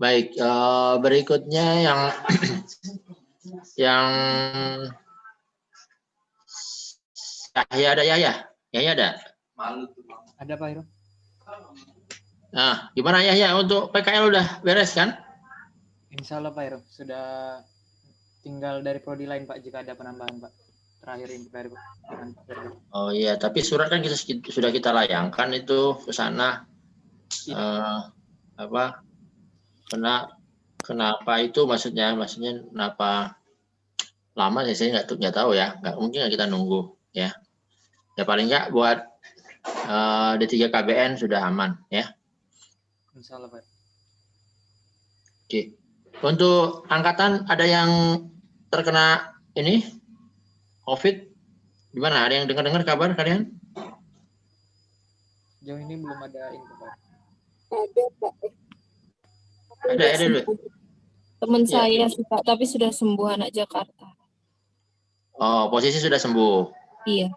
Baik, berikutnya yang Yahya ada Yahya? Yahya ada? Ada Pak Hiro. Nah, gimana Yahya untuk PKL udah beres kan? Insya Allah Pak Hiro, sudah tinggal dari prodi lain Pak jika ada penambahan Pak. Terakhir ini dari Oh iya, tapi surat kan sudah kita layangkan itu ke sana. Kenapa itu maksudnya kenapa lama saya nggak tahu ya, nggak mungkin kita nunggu ya. Ya paling nggak buat D3 KBN sudah aman ya. Insya Allah Pak. Oke. Untuk angkatan ada yang terkena ini COVID? Gimana? Ada yang dengar kabar kalian? Jauh ini belum ada info Pak. Ada Pak. Ada dulu. Teman Ya. saya sih Pak, tapi sudah sembuh anak Jakarta. Oh, posisi sudah sembuh. Iya.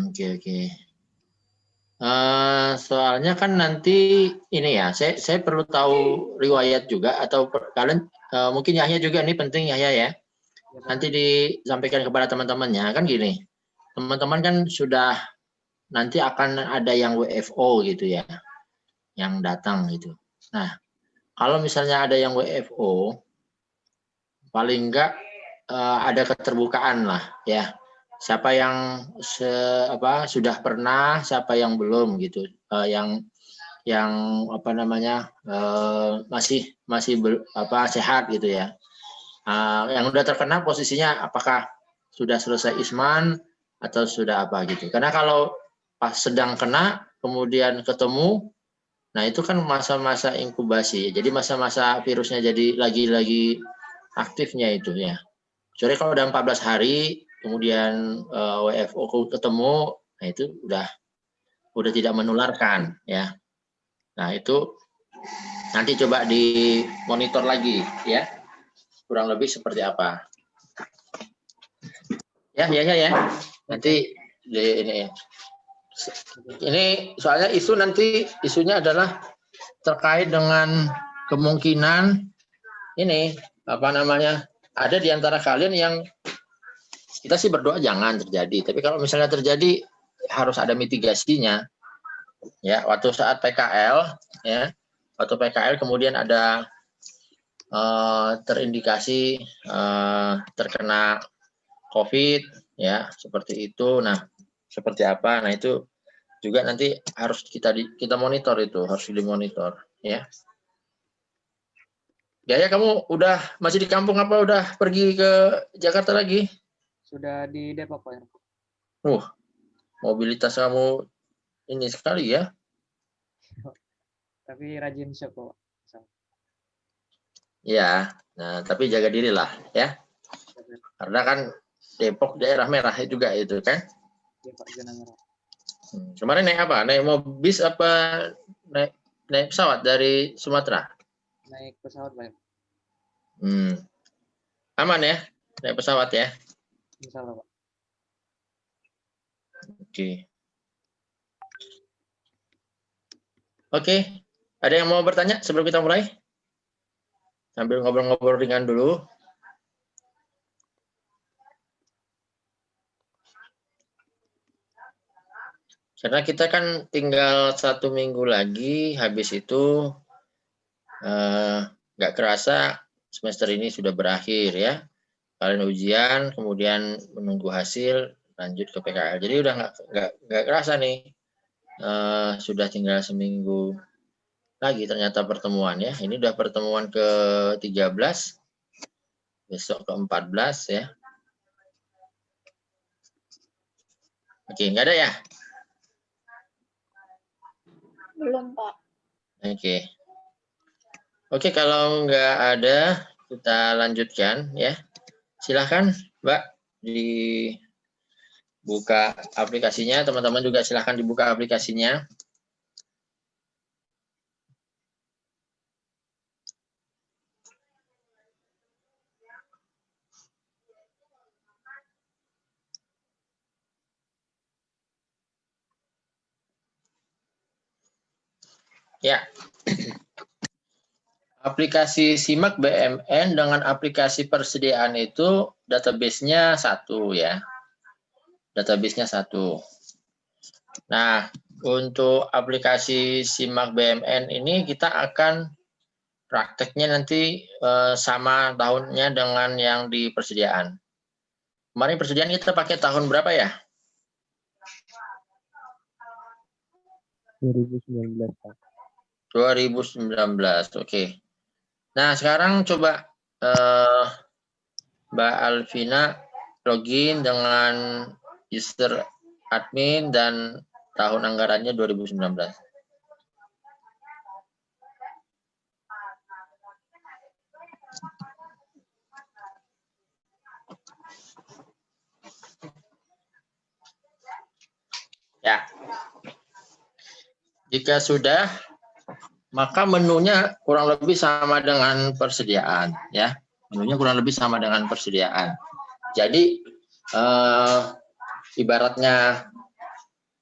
Oke. Soalnya kan nanti ini ya, saya perlu tahu riwayat juga atau kalian mungkin Yahya juga ini penting Yahya ya. Nanti disampaikan kepada teman-temannya kan gini. Teman-teman kan sudah nanti akan ada yang WFO gitu ya, yang datang gitu. Nah, kalau misalnya ada yang WFO, paling enggak ada keterbukaan lah ya. Siapa yang sudah pernah, siapa yang belum gitu, yang masih sehat gitu ya. Yang udah terkena posisinya apakah sudah selesai isman atau sudah apa gitu. Karena kalau pas sedang kena kemudian ketemu, nah itu kan masa-masa inkubasi. Jadi masa-masa virusnya jadi lagi aktifnya itu ya. Kecuali kalau udah 14 hari kemudian WFO ketemu, nah itu udah tidak menularkan ya. Nah itu nanti coba dimonitor lagi ya, kurang lebih seperti apa. Ya. Nanti ini soalnya isunya adalah terkait dengan kemungkinan ini ada di antara kalian yang kita sih berdoa jangan terjadi, tapi kalau misalnya terjadi harus ada mitigasinya ya. Waktu saat PKL ya, kemudian ada terindikasi terkena COVID ya, seperti itu. Nah, seperti apa? Nah, itu juga nanti harus kita monitor, itu harus dimonitor ya. Jaya, kamu masih di kampung apa udah pergi ke Jakarta lagi? Sudah di Depok Pak. Mobilitas kamu ini sekali ya. Tapi rajin shop Pak. Ya, nah tapi jaga diri lah ya. Karena kan Depok daerah merah juga itu kan. Iya Pak, zona merah. Kemarin naik apa? Naik bis apa naik pesawat dari Sumatera? Naik pesawat Pak. Aman ya, naik pesawat ya. Insya Allah Pak. Oke. Ada yang mau bertanya sebelum kita mulai? Sambil ngobrol-ngobrol ringan dulu. Karena kita kan tinggal 1 minggu lagi, habis itu nggak kerasa semester ini sudah berakhir ya. Kalian ujian, kemudian menunggu hasil, lanjut ke PKL. Jadi udah nggak kerasa nih, sudah tinggal seminggu lagi ternyata pertemuan ya. Ini udah pertemuan ke-13, besok ke-14 ya. Oke, nggak ada ya? Belum Pak. Oke, kalau nggak ada, kita lanjutkan ya. Silahkan Mbak dibuka aplikasinya, teman-teman juga silahkan dibuka aplikasinya. Ya. Aplikasi SIMAK BMN dengan aplikasi persediaan itu database-nya satu ya. Database-nya satu. Nah, untuk aplikasi SIMAK BMN ini kita akan prakteknya nanti sama tahunnya dengan yang di persediaan. Kemarin persediaan kita pakai tahun berapa ya? 2019, Pak. 2019, oke. Nah, sekarang coba Mbak Alvina login dengan user admin dan tahun anggarannya 2019. Ya. Jika sudah, maka menunya kurang lebih sama dengan persediaan ya. Menunya kurang lebih sama dengan persediaan. Jadi ibaratnya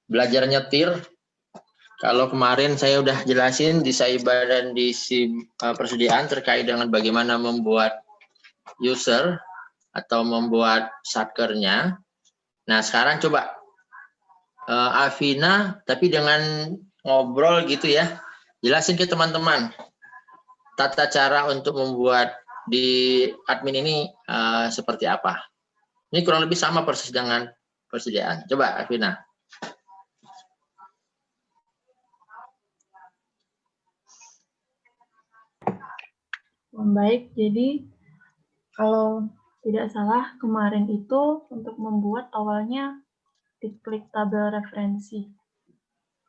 belajar nyetir, kalau kemarin saya udah jelasin di Saiba dan di persediaan terkait dengan bagaimana membuat user atau membuat satkernya. Nah, sekarang coba Afina tapi dengan ngobrol gitu ya. Jelasin ke teman-teman tata cara untuk membuat di admin ini seperti apa. Ini kurang lebih sama persis dengan persediaan. Coba Afina. Baik, jadi kalau tidak salah kemarin itu untuk membuat awalnya diklik tabel referensi.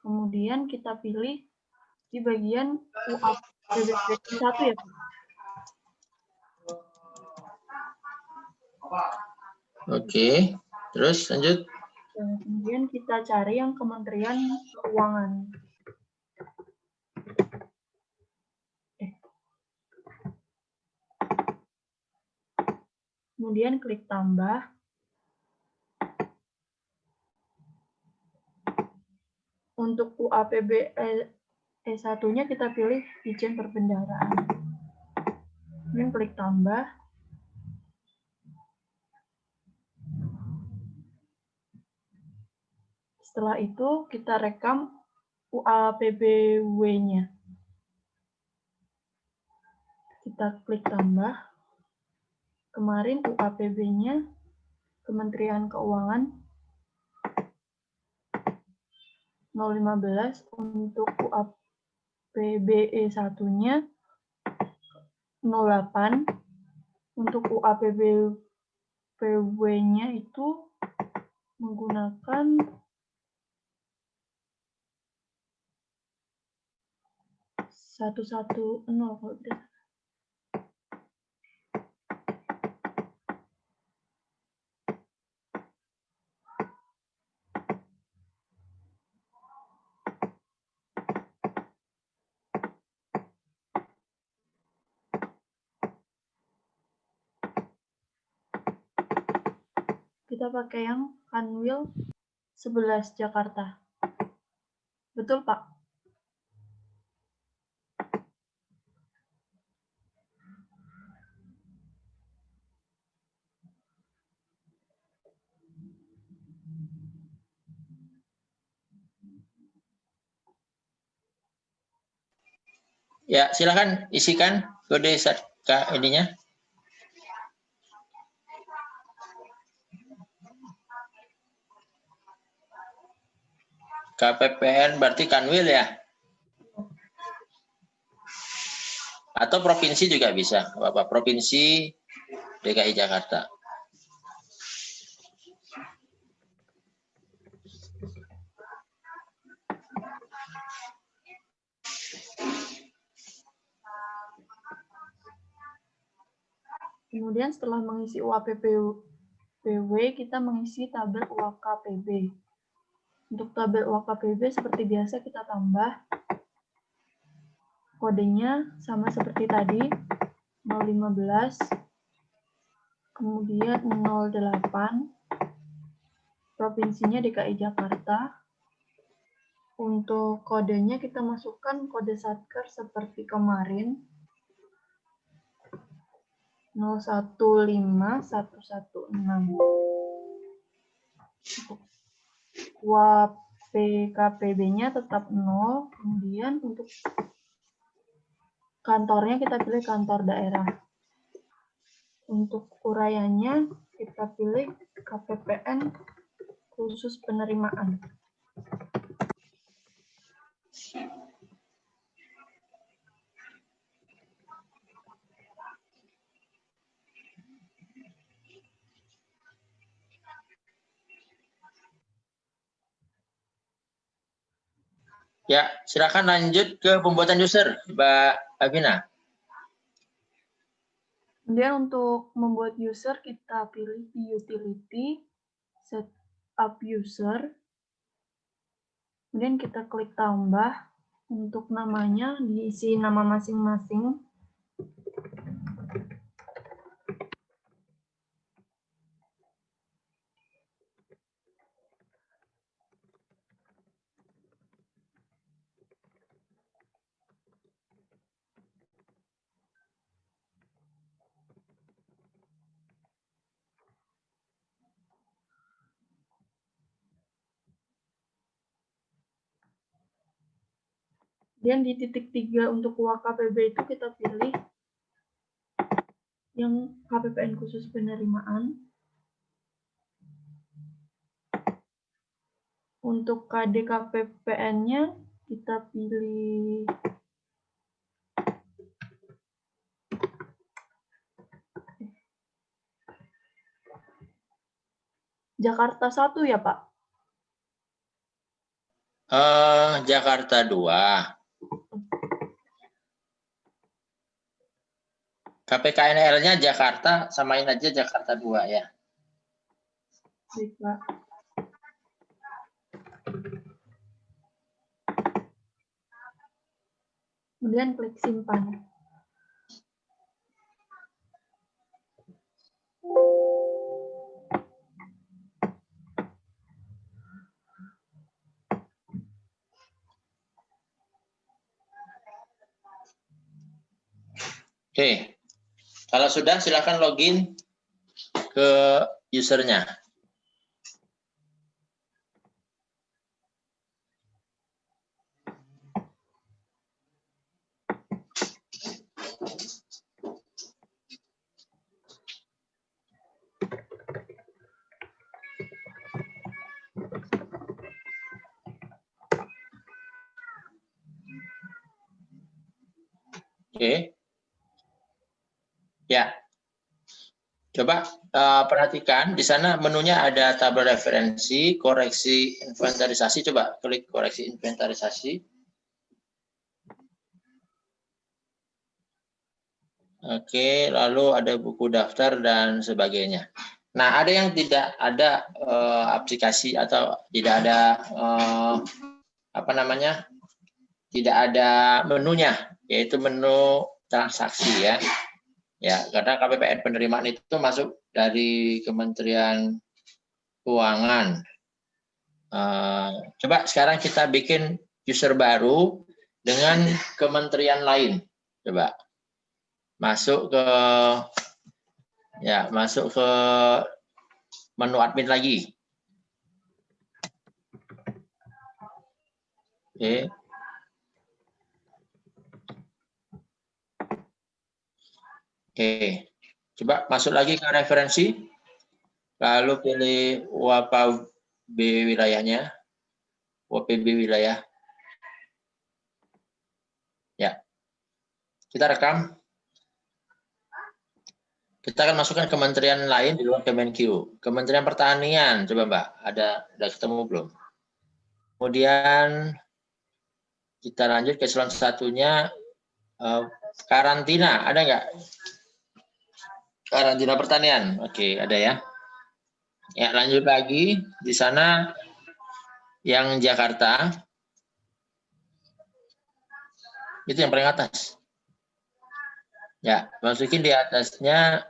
Kemudian kita pilih di bagian UAPBP 1 ya, Pak. Oke, terus lanjut. Dan kemudian kita cari yang Kementerian Keuangan. Kemudian klik tambah. Untuk UAPB E1-nya kita pilih izin perbendaharaan. Kemudian klik tambah. Setelah itu kita rekam UAPBW-nya. Kita klik tambah. Kemarin UAPB-nya Kementerian Keuangan 015, untuk UAPBE 1-nya 08, untuk UAPBW-nya itu menggunakan 110 kalau tidak. Kita pakai yang Kanwil 11 Jakarta. Betul, Pak? Ya, silakan isikan kode ininya. KPPN berarti Kanwil ya? Atau provinsi juga bisa, Bapak. Provinsi DKI Jakarta. Kemudian setelah mengisi UAPBW, kita mengisi tabel UAKPB. Untuk tabel UAKPB seperti biasa kita tambah. Kodenya sama seperti tadi, 015, kemudian 08, provinsinya DKI Jakarta, Untuk kodenya kita masukkan kode Satker seperti kemarin. 015116. Kuap PKPB-nya tetap 0. Kemudian untuk kantornya kita pilih kantor daerah. Untuk uraiannya kita pilih KPPN khusus penerimaan. Ya, silakan lanjut ke pembuatan user, Mbak Avina. Kemudian untuk membuat user kita pilih di utility, setup user. Kemudian kita klik tambah. Untuk namanya diisi nama masing-masing. Kemudian di titik 3 untuk KPB itu kita pilih yang KPPN khusus penerimaan. Untuk KD KPPN-nya kita pilih Jakarta 1 ya, Pak? Jakarta 2. KPKNR-nya Jakarta, samain aja Jakarta 2 ya. Baik, Pak. Kemudian klik simpan. Oke. Kalau sudah, silakan login ke usernya. Oke. Ya. Coba perhatikan di sana menunya ada tabel referensi, koreksi inventarisasi. Coba klik koreksi inventarisasi. Oke, lalu ada buku daftar dan sebagainya. Nah, ada yang tidak ada aplikasi atau tidak ada tidak ada menunya, yaitu menu transaksi ya. Ya, karena KPPN penerimaan itu masuk dari Kementerian Keuangan. Coba sekarang kita bikin user baru dengan kementerian lain. Coba masuk ke menu admin lagi. Oke. Oke, coba masuk lagi ke referensi, lalu pilih WAPB wilayahnya, WPB wilayah. Ya, kita rekam. Kita akan masukkan kementerian lain di luar Kemenkeu. Kementerian Pertanian, coba Mbak, udah ketemu belum? Kemudian kita lanjut ke selanjutnya, karantina, ada nggak? Karantina pertanian, oke, ada ya. Ya, lanjut lagi di sana yang Jakarta itu yang paling atas. Ya, masukin di atasnya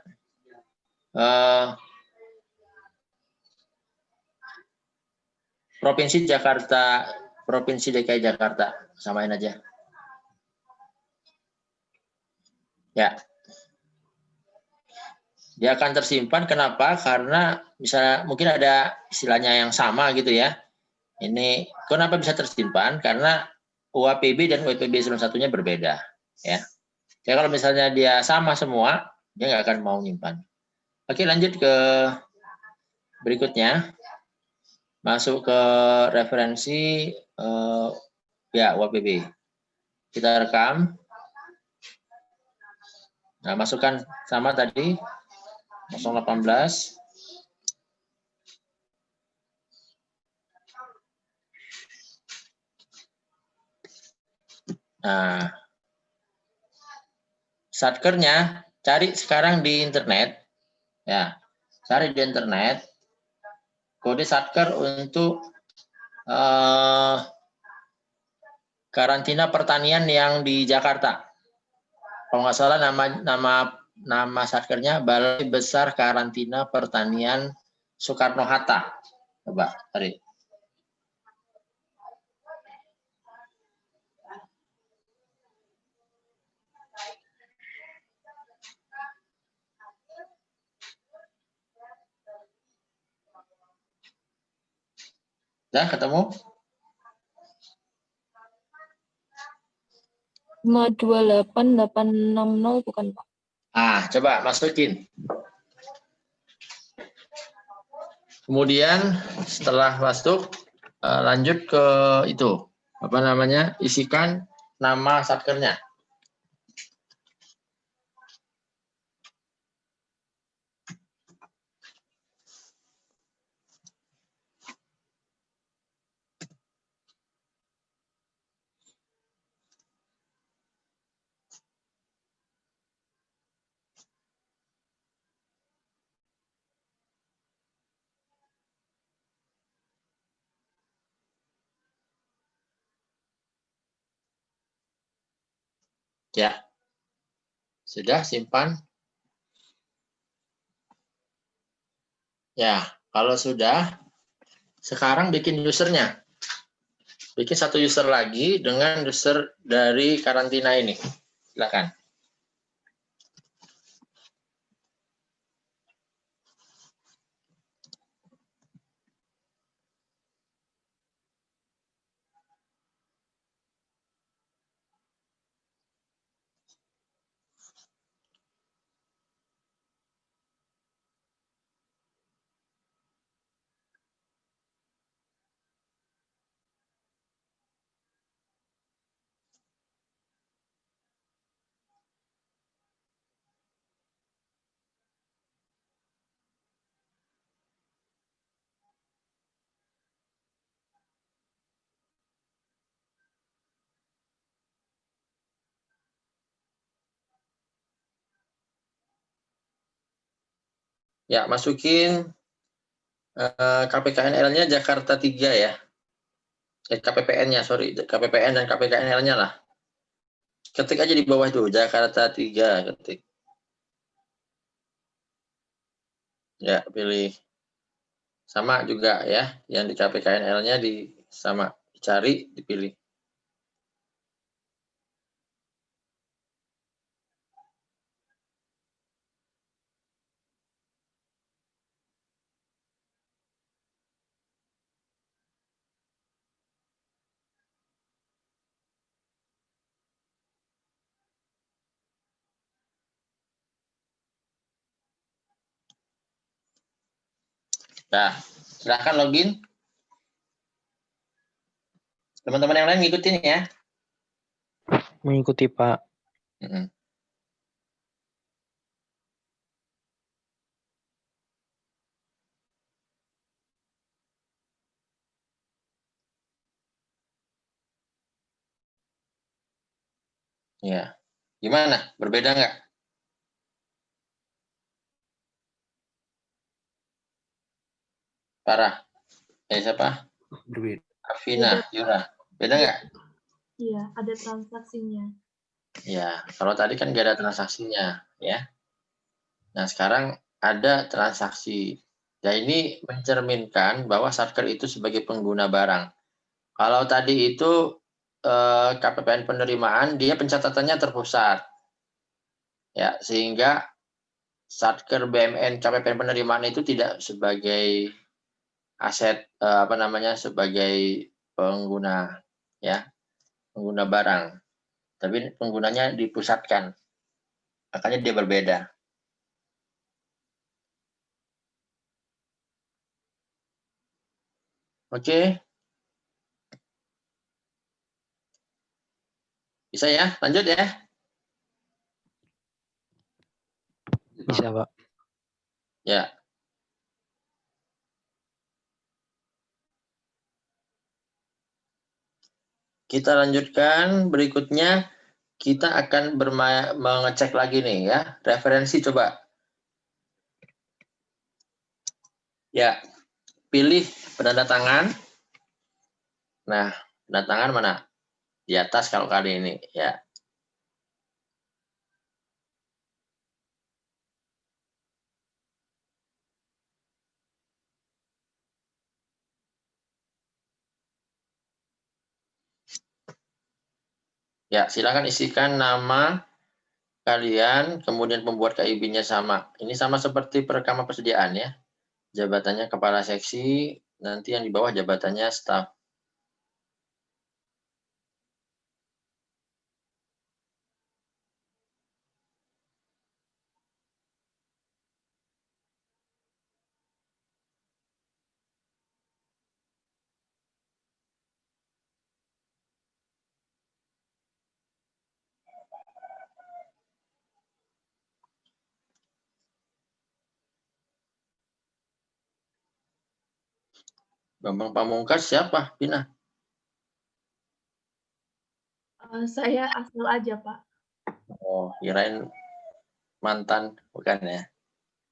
Provinsi Jakarta Provinsi DKI Jakarta. Samain aja. Ya. Dia akan tersimpan. Kenapa? Karena misalnya mungkin ada istilahnya yang sama gitu ya. Ini kenapa bisa tersimpan? Karena UAPB dan UPB eselon satunya berbeda. Ya. Jadi kalau misalnya dia sama semua, dia nggak akan mau nyimpan. Oke, lanjut ke berikutnya. Masuk ke referensi ya UAPB. Kita rekam. Nah, masukkan sama tadi 018. Nah, satkernya cari sekarang di internet. Ya, cari di internet kode satker untuk karantina pertanian yang di Jakarta. Kalau nggak salah nama satkernya Balai Besar Karantina Pertanian Soekarno-Hatta. Coba cari. Dah ketemu? 528860 bukan Pak? Ah, coba masukin. Kemudian setelah masuk, lanjut ke itu. Apa namanya? Isikan nama satkernya. Ya. Sudah simpan? Ya, kalau sudah, sekarang bikin usernya. Bikin satu user lagi dengan user dari karantina ini. Silakan. Ya, masukin KPKNL-nya Jakarta 3 ya. KPPN-nya, sorry. KPPN dan KPKNL-nya lah. Ketik aja di bawah itu, Jakarta 3. Ketik. Ya, pilih. Sama juga ya. Yang di KPKNL-nya sama. Dicari, dipilih. Nah, silahkan login. Teman-teman yang lain ngikutin ya. Mengikuti Pak. Ya. Gimana? Berbeda nggak? Parah. Siapa? Berbeda. Afina, Yura. Beda nggak? Iya, ada transaksinya. Ya, kalau tadi kan nggak ada transaksinya, ya. Nah, sekarang ada transaksi. Nah, ini mencerminkan bahwa satker itu sebagai pengguna barang. Kalau tadi itu KPPN penerimaan, dia pencatatannya terpusat. Ya, sehingga Satker BMN KPPN penerimaan itu tidak sebagai aset sebagai pengguna ya, pengguna barang. Tapi penggunanya dipusatkan. Makanya dia berbeda. Oke. Bisa ya? Lanjut ya. Bisa, Pak. Ya. Kita lanjutkan. Berikutnya kita akan mengecek lagi nih ya. Referensi coba. Ya. Pilih penanda tangan. Nah, penanda tangan mana? Di atas kalau kali ini ya. Ya, silakan isikan nama kalian, kemudian pembuat KIB-nya sama. Ini sama seperti perekaman persediaan ya. Jabatannya kepala seksi, nanti yang di bawah jabatannya staf. Bambang Pamungkas siapa? Pina. Saya asal aja, Pak. Oh, kirain mantan, bukan ya?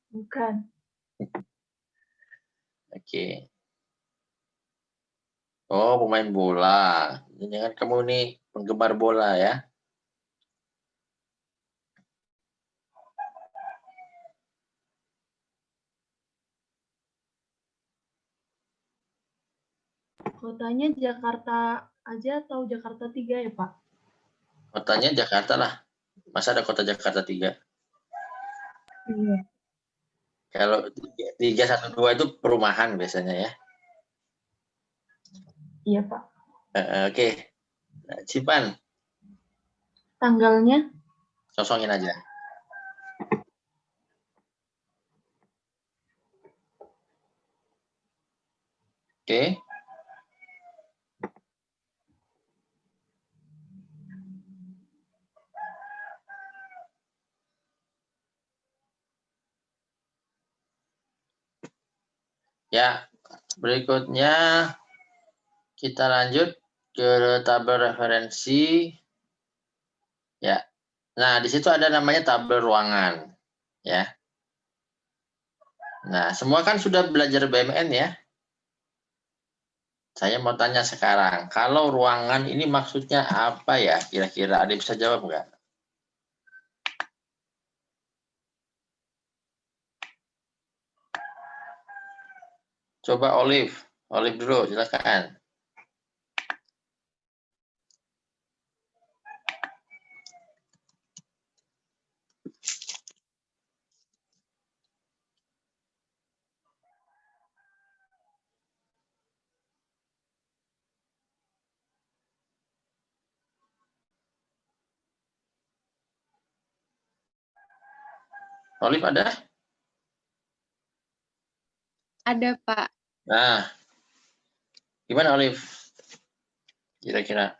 Bukan. Oke. Oh, pemain bola. Jangan kamu nih penggemar bola ya. Kotanya Jakarta aja atau Jakarta 3 ya, Pak? Kotanya Jakarta lah. Masa ada kota Jakarta 3? Iya. Kalau 312 itu perumahan biasanya ya. Iya, Pak. Oke. Nah, Cipan, Tanggalnya kosongin aja. Oke. Ya, berikutnya kita lanjut ke tabel referensi. Ya. Nah, di situ ada namanya tabel ruangan. Ya. Nah, semua kan sudah belajar BMN ya. Saya mau tanya sekarang, kalau ruangan ini maksudnya apa ya? Kira-kira ada yang bisa jawab nggak? Coba Olive dulu, silakan. Olive ada? Ada, Pak. Nah, gimana Olive? Kira-kira.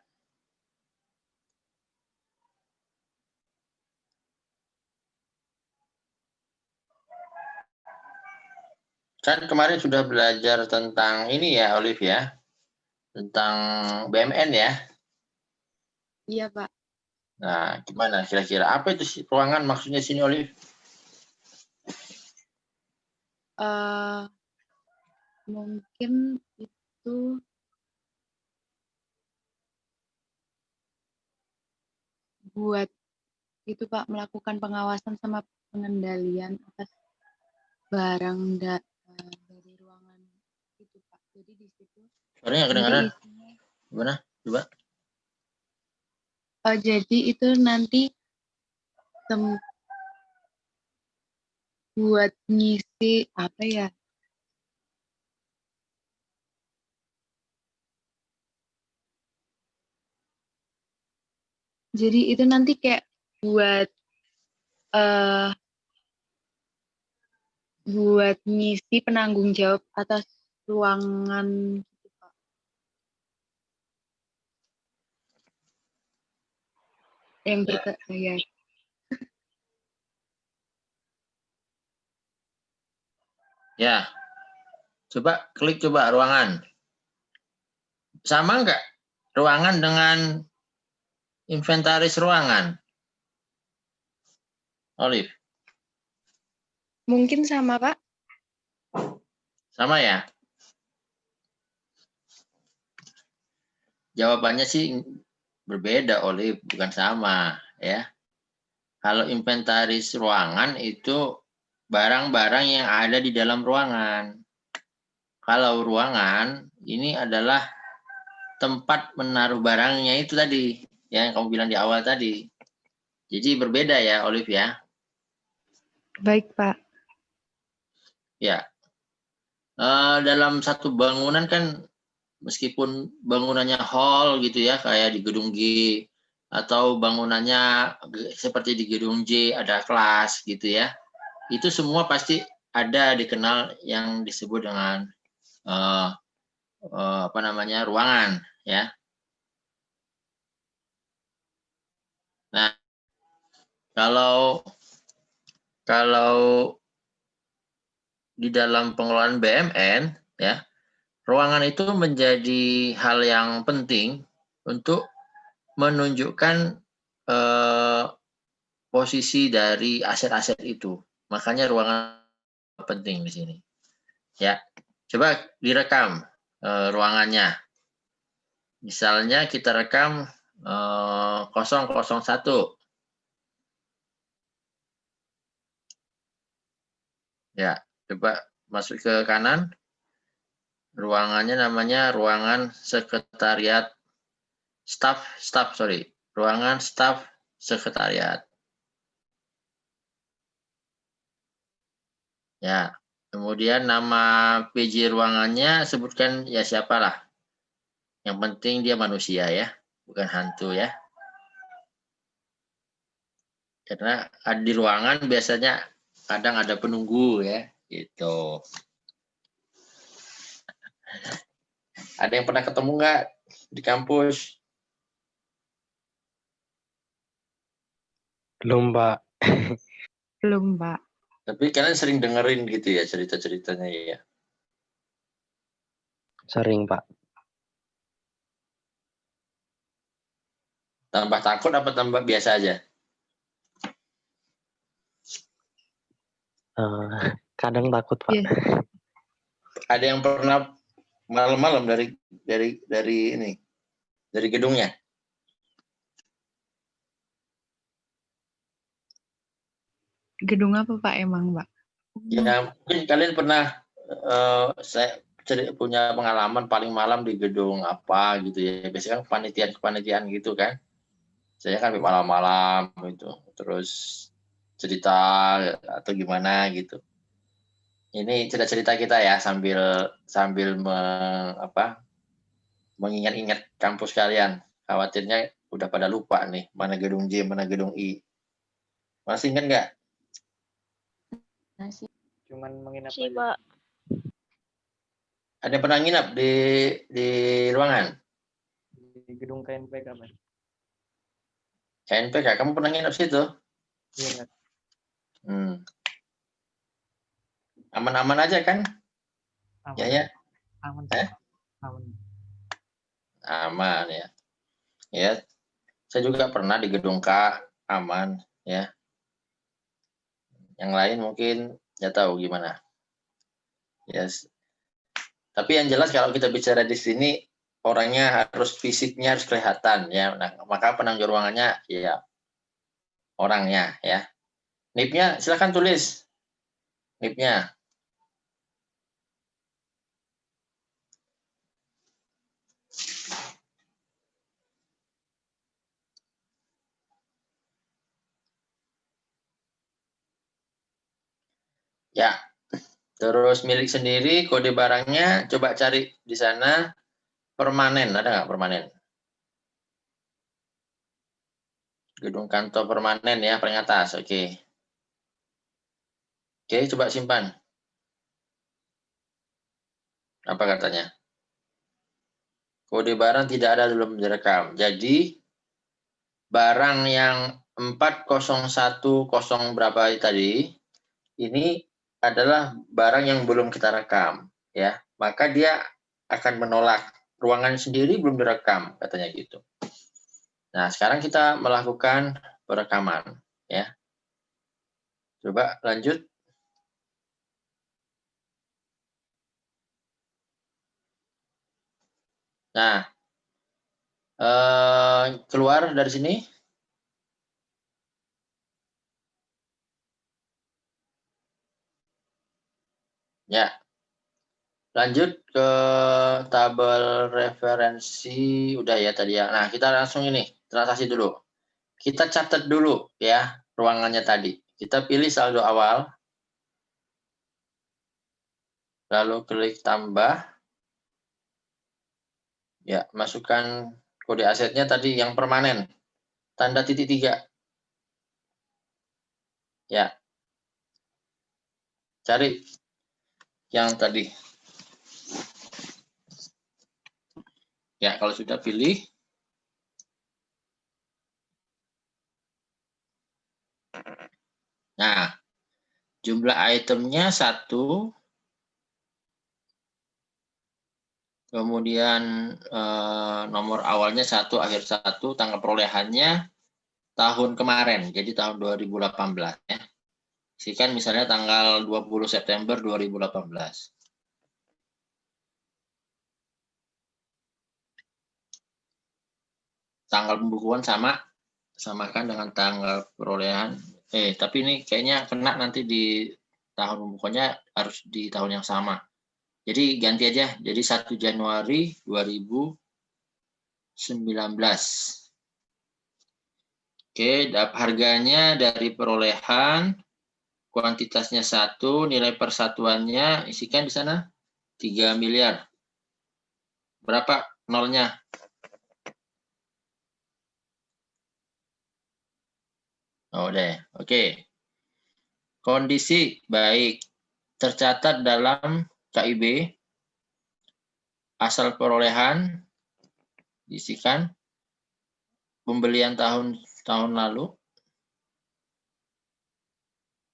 Kan kemarin sudah belajar tentang ini ya, Olive ya. Tentang BMN ya. Iya, Pak. Nah, gimana kira-kira? Apa itu ruangan maksudnya sini, Olive? Mungkin itu buat itu, Pak, melakukan pengawasan sama pengendalian atas barang dari ruangan itu, Pak. Jadi di situ Suaranya nanti kedengaran. isinya Gimana? Coba. Jadi itu nanti buat ngisi apa ya? Jadi itu nanti kayak buat buat ngisi penanggung jawab atas ruangan gitu, Pak. Yang berbayar. Ya. Coba klik coba ruangan. Sama nggak ruangan dengan inventaris ruangan? Olive. Mungkin sama, Pak. Sama ya? Jawabannya sih berbeda, Olive, bukan sama ya. Kalau inventaris ruangan itu barang-barang yang ada di dalam ruangan. Kalau ruangan ini adalah tempat menaruh barangnya itu tadi, yang kamu bilang di awal tadi. Jadi berbeda ya, Olive ya. Baik, Pak. Ya. Dalam satu bangunan kan meskipun bangunannya hall gitu ya, kayak di gedung G, atau bangunannya seperti di gedung J ada kelas gitu ya, itu semua pasti ada dikenal yang disebut dengan apa namanya, ruangan ya. Nah, kalau di dalam pengelolaan BMN ya, ruangan itu menjadi hal yang penting untuk menunjukkan posisi dari aset-aset itu. Makanya ruangan penting di sini. Ya, coba direkam ruangannya. Misalnya kita rekam 001. Ya, coba masuk ke kanan. Ruangannya namanya ruangan sekretariat ruangan staf sekretariat. Ya, kemudian nama PJ ruangannya sebutkan ya siapalah. Yang penting dia manusia ya, bukan hantu ya. Karena di ruangan biasanya kadang ada penunggu ya, gitu. Ada yang pernah ketemu nggak di kampus? Belum, Pak. Belum, Pak. Tapi kalian sering dengerin gitu ya cerita-ceritanya ya? Sering, Pak. Tambah takut apa tambah biasa aja? Kadang takut, Pak. Iya. Ada yang pernah malam-malam dari gedungnya? Gedung apa, Pak, emang, Pak? Ya mungkin kalian pernah saya punya pengalaman paling malam di gedung apa gitu ya. Biasanya kan kepanitiaan gitu kan. Saya kan malam-malam itu terus cerita atau gimana gitu. Ini cerita-cerita kita ya sambil mengingat-ingat kampus kalian. Khawatirnya udah pada lupa nih mana gedung J, mana gedung I. Masih ingat nggak? Masih. Cuman menginap Sih, aja. Pak. Ada yang pernah nginap di ruangan? Di gedung KNPK, Pak. KNPK, kamu pernah nginap situ? Iya, Pak. Aman-aman aja kan? Aman. Ya. Aman. Aman. Aman ya. Ya, saya juga pernah di gedung K, aman ya. Yang lain mungkin nggak tahu gimana. Yes. Tapi yang jelas kalau kita bicara di sini orangnya fisiknya harus kelihatan ya. Nah, maka penanggung ruangannya ya orangnya ya. NIP-nya silakan tulis. NIP-nya. Ya. Terus milik sendiri, kode barangnya coba cari di sana permanen, ada nggak permanen? Gedung kantor permanen ya, paling atas. Oke. Oke, coba simpan. Apa katanya? Kode barang tidak ada belum direkam. Jadi barang yang 4010 berapa tadi, ini adalah barang yang belum kita rekam, ya. Maka dia akan menolak. Ruangan sendiri belum direkam, katanya gitu. Nah, sekarang kita melakukan perekaman, ya. Coba lanjut. Nah, keluar dari sini. Ya. Lanjut ke tabel referensi, udah ya tadi ya. Nah, kita langsung ini, transaksi dulu. Kita catat dulu ya ruangannya tadi. Kita pilih saldo awal, lalu klik tambah. Ya, masukkan kode asetnya tadi yang permanen, tanda titik 3. Ya, cari yang tadi. Ya, kalau sudah pilih, nah, jumlah itemnya 1, kemudian nomor awalnya 1, akhir 1, tanggal perolehannya tahun kemarin, jadi tahun 2018 ya. Isikan misalnya tanggal 20 September 2018. Tanggal pembukuan samakan dengan tanggal perolehan. Tapi ini kayaknya kena nanti di tahun pembukuannya harus di tahun yang sama. Jadi ganti aja, jadi 1 Januari 2019. Oke, harganya dari perolehan, kuantitasnya 1, nilai persatuannya isikan di sana 3 miliar. Berapa nolnya? Oh, deh. Oke. Kondisi baik. Tercatat dalam KIB. Asal perolehan diisikan. Pembelian tahun lalu.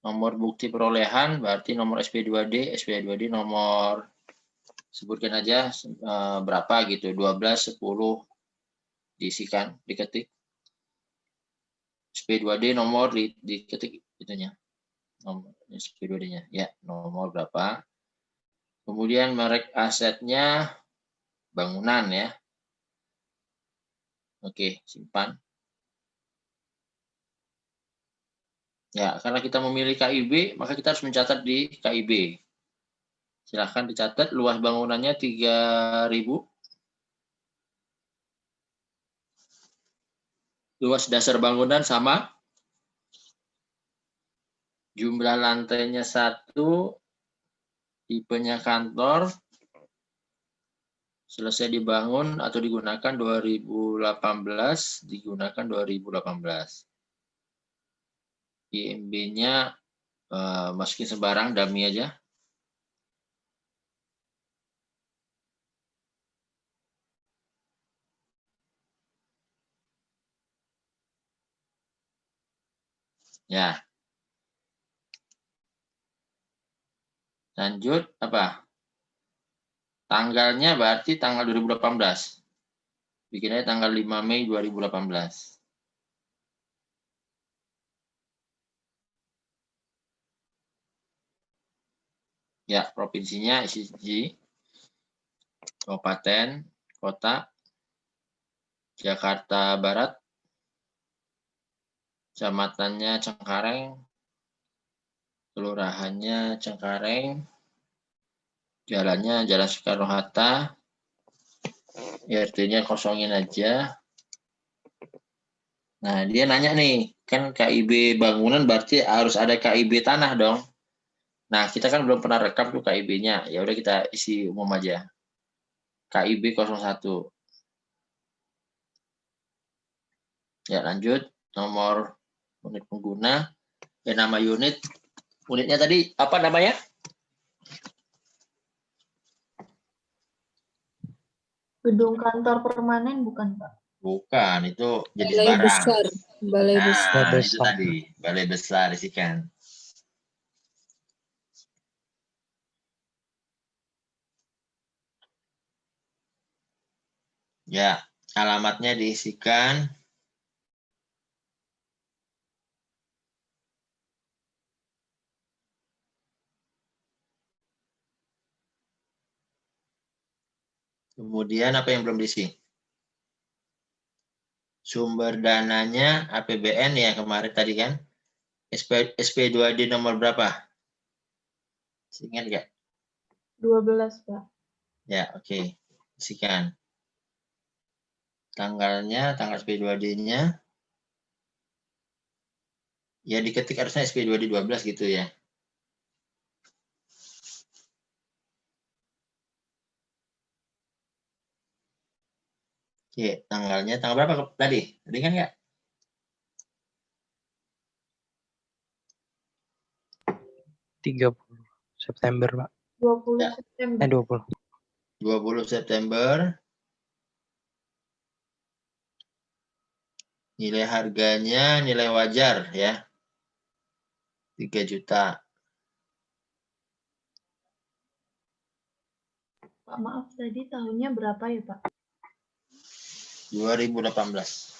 Nomor bukti perolehan berarti nomor SP2D. SP2D nomor sebutkan aja berapa gitu. 12, 10 diisikan, diketik. SP2D nomor diketik itunya. Nomor SP2D-nya. Ya, nomor berapa. Kemudian merek asetnya bangunan ya. Oke, simpan. Ya, karena kita memilih KIB, maka kita harus mencatat di KIB. Silahkan dicatat, luas bangunannya 3.000. Luas dasar bangunan sama. Jumlah lantainya 1. Tipenya kantor. Selesai dibangun atau digunakan 2018, digunakan 2018. IMB-nya masukin sembarang, dummy aja. Ya. Lanjut apa? Tanggalnya berarti tanggal 2018. Bikin aja tanggal 5 Mei 2018. Ya, provinsinya isi kabupaten, kota, Jakarta Barat, kecamatannya Cengkareng, kelurahannya Cengkareng, jalannya Jalan Soekarno-Hatta, RT-nya kosongin aja. Nah, dia nanya nih, kan KIB bangunan berarti harus ada KIB tanah dong. Nah, kita kan belum pernah rekap tuh KIB-nya. Ya udah kita isi umum aja. KIB 01. Ya, lanjut. Nomor unit pengguna. Nama unit. Unitnya tadi apa namanya? Gedung kantor permanen bukan, Pak? Bukan, itu jenis Balai barang. besar. Balai besar. Nah, Balai itu besar. tadi. Balai besar isikan. Ya, alamatnya diisikan. Kemudian apa yang belum diisi? Sumber dananya APBN ya kemarin tadi kan. SP2D nomor berapa? Ingat nggak? 12, Pak. Ya, oke. Isikan. Tanggalnya, tanggal SP2D-nya. Ya diketik harusnya SP2D 12 gitu ya. Oke, tanggalnya tanggal berapa tadi? Tadi kan nggak? 30 September, Pak. 20 Ya. September. 20. 20 September. Nilai harganya nilai wajar ya. 3 juta. Pak, maaf tadi tahunnya berapa ya, Pak? 2018.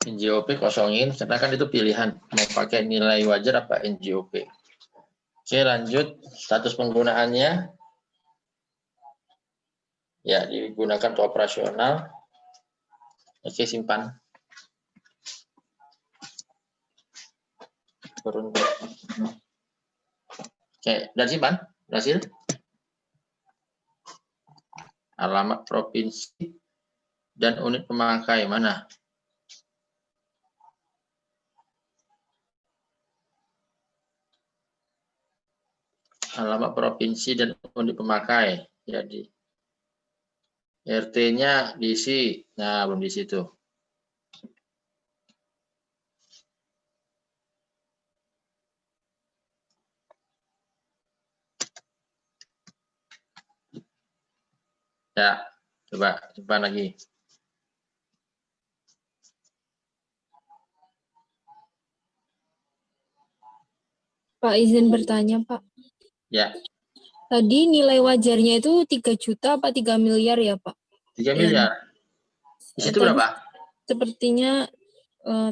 NJOP kosongin, karena kan itu pilihan. Mau pakai nilai wajar apa NJOP. Oke, lanjut. Status penggunaannya. Ya, digunakan untuk operasional. Oke, simpan. Turun. Oke, dan simpan. Berhasil. Alamat provinsi dan unit pemakai mana? Alamat provinsi dan unit pemakai. Jadi RT-nya diisi. Nah, belum diisi tuh. Ya, coba lagi. Pak, izin bertanya, Pak. Ya, Tadi nilai wajarnya itu 3 juta apa 3 miliar ya, Pak? 3 miliar. Di situ Tadi berapa? sepertinya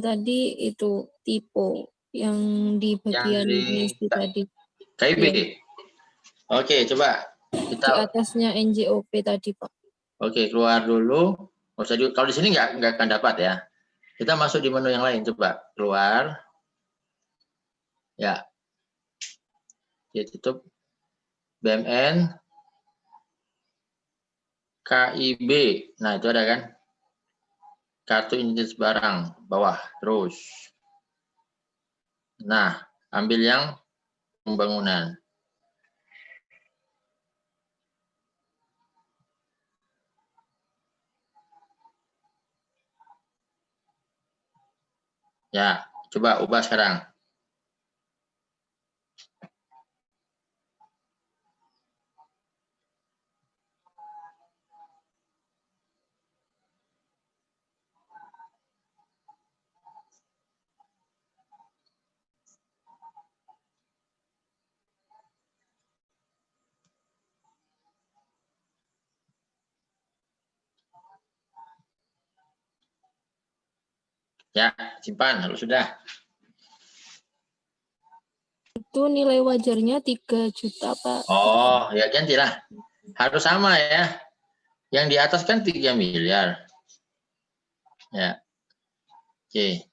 tadi itu tipe yang di bagian Yang di misi tadi. KIB. Ya, Oke, coba di kita. atasnya NJOP tadi, Pak. Oke, keluar dulu. Kalau di sini nggak akan dapat ya. Kita masuk di menu yang lain. Coba keluar. Ya, dia tutup. BMN, KIB. Nah, itu ada kan? Kartu identitas barang. Bawah. Terus. Nah, ambil yang pembangunan. Ya, coba ubah sekarang. Ya, simpan. Kalau sudah. Itu nilai wajarnya 3 juta, Pak. Oh, ya gantilah. Harus sama ya. Yang di atas kan 3 miliar. Ya. Oke.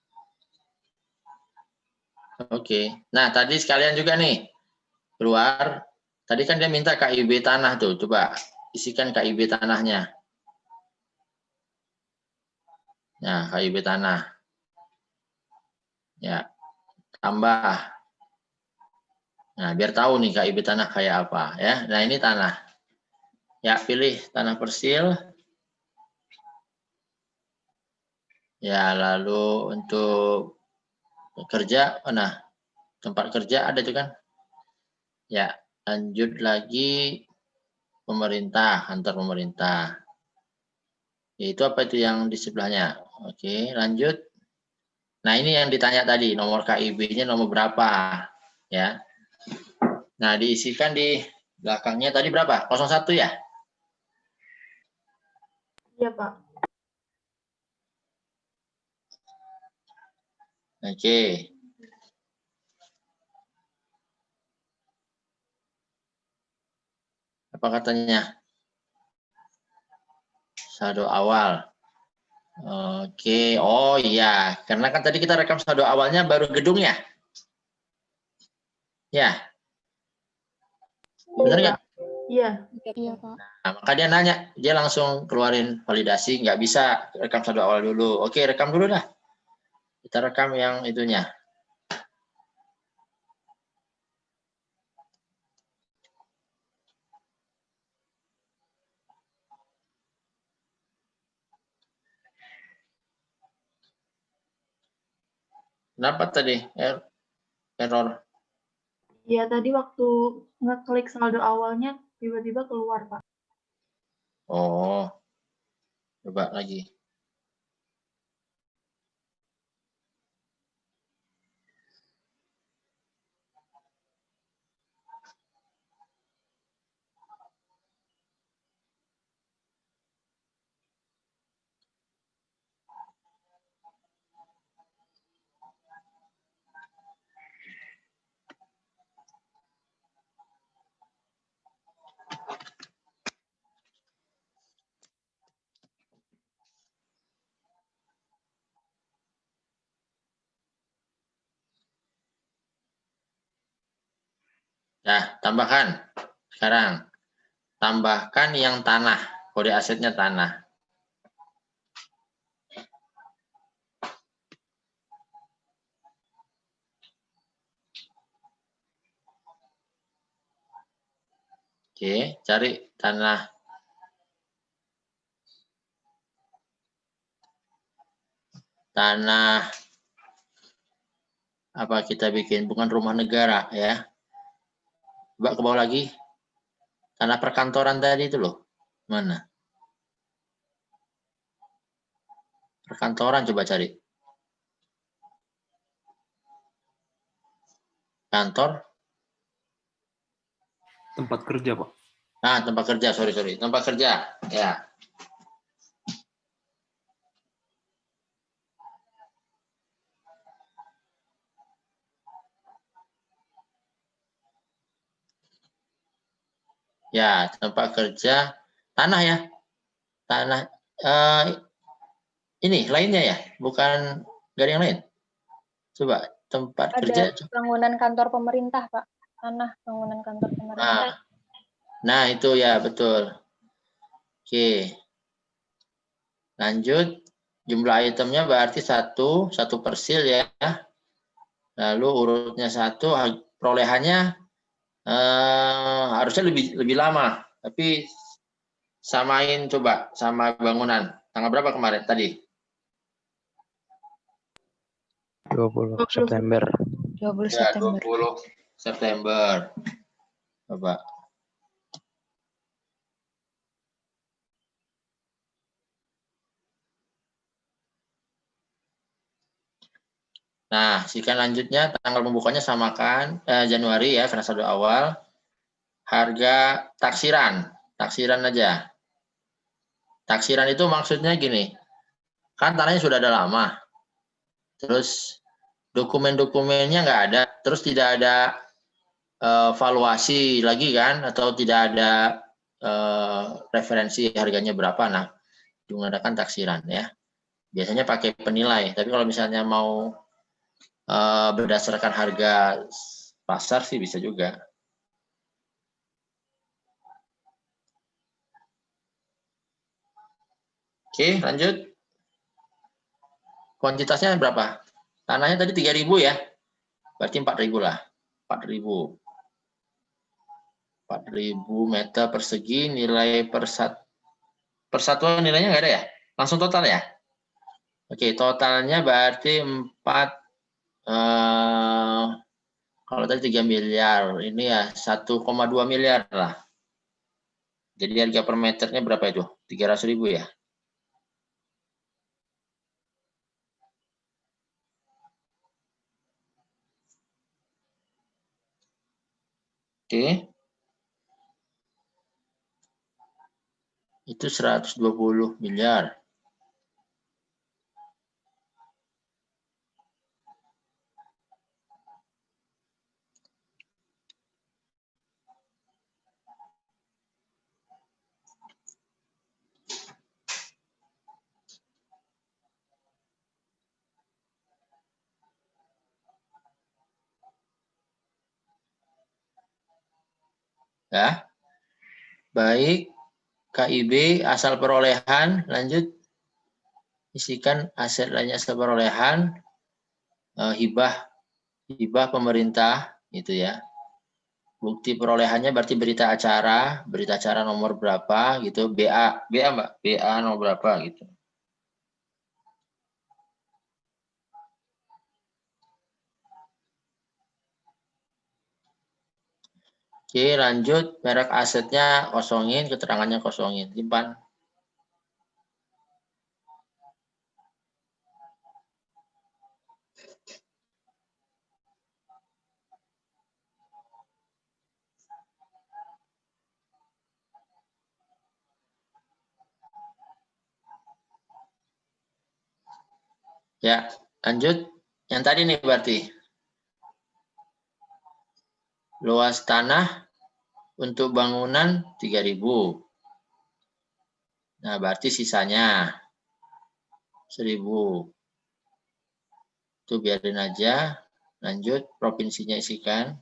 Oke. Nah, tadi sekalian juga nih. Keluar. Tadi kan dia minta KIB tanah tuh. Coba isikan KIB tanahnya. Nah, KIB tanah. Ya, tambah. Nah, biar tahu nih KIB tanah kayak apa ya. Nah, ini tanah. Ya, pilih tanah persil. Ya, lalu untuk kerja, nah tempat kerja ada juga kan? Ya, lanjut lagi pemerintah, kantor pemerintah. Itu apa itu yang di sebelahnya? Oke, lanjut. Nah, ini yang ditanya tadi, nomor KIB-nya nomor berapa? Ya. Nah, diisikan di belakangnya tadi berapa? 01 ya? Iya, Pak. Oke. Apa katanya? Saldo awal. Oke, oh iya, karena kan tadi kita rekam saldo awalnya baru gedungnya. Ya, benar nggak? Iya. Iya, Pak. Nah, maka dia nanya, dia langsung keluarin validasi, nggak bisa rekam saldo awal dulu. Oke, rekam dulu dah. Kita rekam yang itunya. Kenapa tadi error? Iya, tadi waktu ngeklik saldo awalnya tiba-tiba keluar, Pak. Oh, coba lagi. Nah, tambahkan. Sekarang, tambahkan yang tanah. Kode asetnya tanah. Oke, cari tanah. Tanah apa kita bikin? Bukan rumah negara ya. Coba ke bawah lagi. Tanah perkantoran tadi itu loh. Mana? Perkantoran coba cari. Kantor. Tempat kerja, Pak. Nah, tempat kerja. Sorry. Tempat kerja. Ya. Ya, tempat kerja. Tanah ya. Tanah. Ini lainnya ya. Bukan dari yang lain. Coba tempat kerja. Ada bangunan kantor pemerintah, Pak. Tanah bangunan kantor pemerintah. Nah, itu ya, betul. Oke. Lanjut. Jumlah itemnya berarti satu persil ya. Lalu urutnya 1, perolehannya harusnya lebih lama. Tapi samain coba sama bangunan. Tanggal berapa kemarin tadi? 20 September. 20 Ya, September. 20 September. Coba. Nah, sikan lanjutnya tanggal pembukanya samakan Januari ya karena saldo awal. Harga taksiran aja. Taksiran itu maksudnya gini, kan tanahnya sudah ada lama, terus dokumen-dokumennya nggak ada, terus tidak ada valuasi lagi kan, atau tidak ada referensi harganya berapa, nah digunakan taksiran ya. Biasanya pakai penilai, tapi kalau misalnya mau berdasarkan harga pasar sih bisa juga. Oke, lanjut. kuantitasnya berapa? Tanahnya tadi 3.000 ya. Berarti 4.000 lah. 4.000 meter persegi, nilai persatuan nilainya nggak ada ya? Langsung total ya? Oke, totalnya berarti 4, kalau tadi 3 miliar, ini ya 1,2 miliar lah. Jadi harga per meternya berapa itu? 300.000 ya? Oke. Itu 120 miliar. Ya. Baik. KIB asal perolehan, lanjut. Isikan aset lainnya asal perolehan, hibah pemerintah, gitu ya. Bukti perolehannya berarti berita acara nomor berapa, gitu. BA Mbak, BA nomor berapa, gitu. Oke, lanjut. Merek asetnya kosongin, keterangannya kosongin. Simpan. Ya, lanjut. Yang tadi nih berarti. Luas tanah untuk bangunan 3.000. Nah, berarti sisanya 1.000. Itu biarin aja. Lanjut, provinsinya isikan.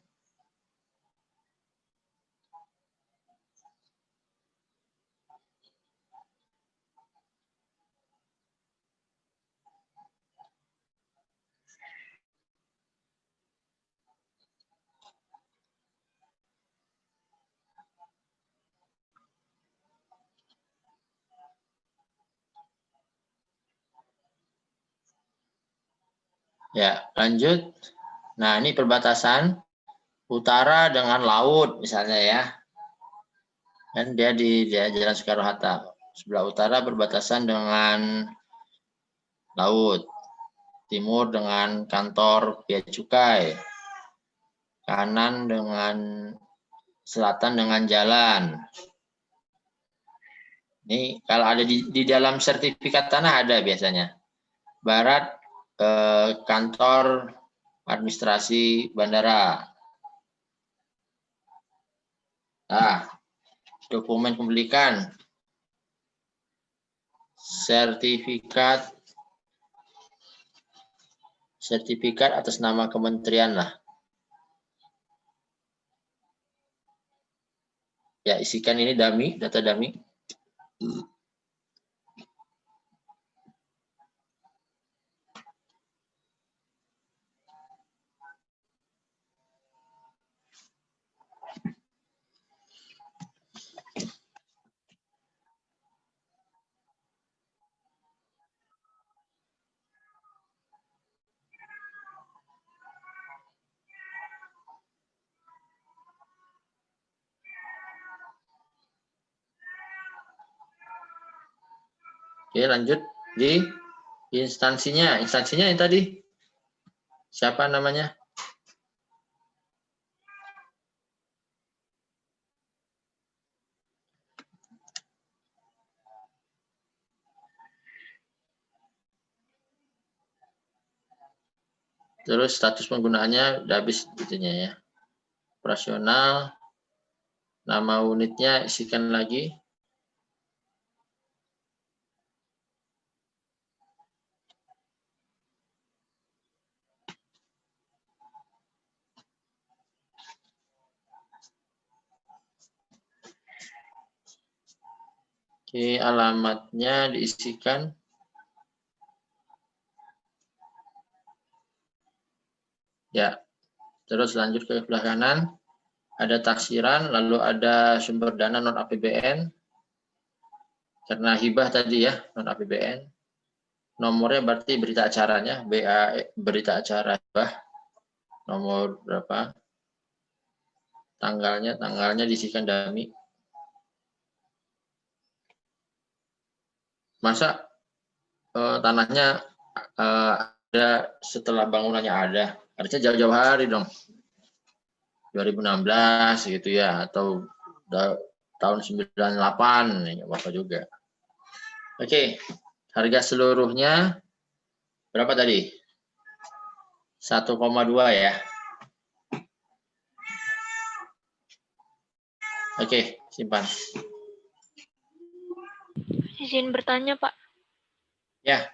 Ya, lanjut. Nah, ini perbatasan utara dengan laut misalnya ya. Dan dia di Jalan Soekarno-Hatta. Sebelah utara berbatasan dengan laut. Timur dengan kantor Bea Cukai. Kanan dengan selatan dengan jalan. Ini kalau ada di dalam sertifikat tanah ada biasanya. Barat kantor administrasi bandara. Nah, dokumen kepemilikan, sertifikat atas nama kementerian lah. Ya, isikan ini dummy, data dummy. Oke, lanjut di instansinya. Instansinya yang tadi. Siapa namanya? Terus status penggunaannya udah habis itunya ya. Operasional. Nama unitnya isikan lagi. Oke, alamatnya diisikan. Ya, terus lanjut ke sebelah kanan. Ada taksiran, lalu ada sumber dana non APBN. Karena hibah tadi ya, non APBN. Nomornya berarti berita acaranya, BA berita acara hibah. Nomor berapa? Tanggalnya diisikan dummy. Masa tanahnya ada setelah bangunannya ada? Harusnya jauh-jauh hari dong. 2016 gitu ya, atau tahun 98, nggak apa-apa juga. Oke, harga seluruhnya berapa tadi? 1,2 ya. Oke, simpan. Izin bertanya, Pak. Ya.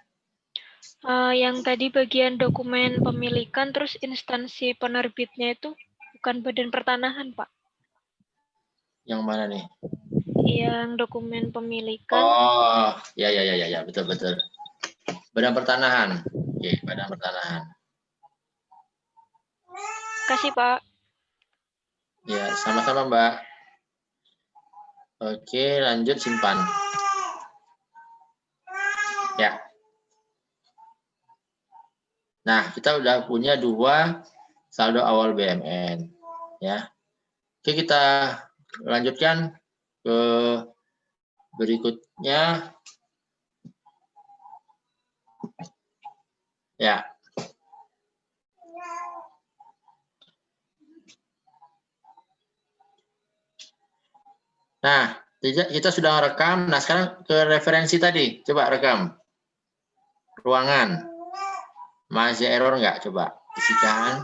Yang tadi bagian dokumen pemilikan, terus instansi penerbitnya itu bukan Badan Pertanahan, Pak. Yang mana nih? Yang dokumen pemilikan. Oh, ya, betul. Badan Pertanahan. Oke, Badan Pertanahan. Kasih, Pak. Ya, sama-sama, Mbak. Oke, lanjut simpan. Ya. Nah, kita udah punya 2 saldo awal BMN. Ya. Oke, kita lanjutkan ke berikutnya. Ya. Nah, kita sudah rekam. Nah, sekarang ke referensi tadi. Coba rekam. Ruangan. Masih error nggak? Coba isikan.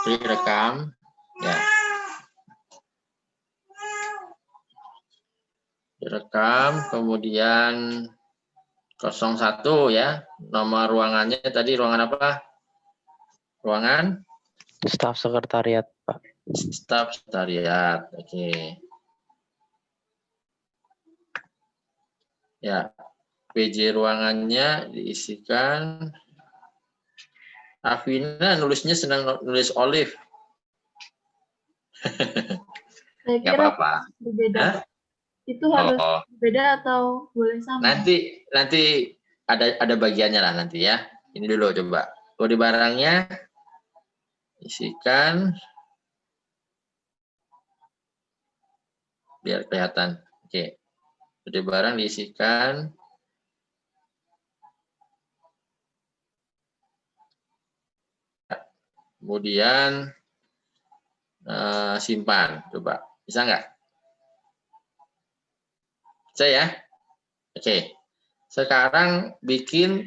Klik rekam. Ya. Direkam, kemudian 01 ya. Nomor ruangannya tadi ruangan apa? Ruangan? Staf sekretariat, Pak. Staf sekretariat. Oke. Ya. PJ ruangannya diisikan. Afina nulisnya senang nulis Olive. Saya Nggak kira apa-apa. berbeda. Hah? Itu harus beda atau boleh sama? Nanti ada bagiannya lah nanti ya. Ini dulu coba. Kode barangnya isikan biar kelihatan. Oke. Kode barang diisikan. Kemudian simpan. Coba. Bisa nggak? Bisa ya? Oke. Sekarang bikin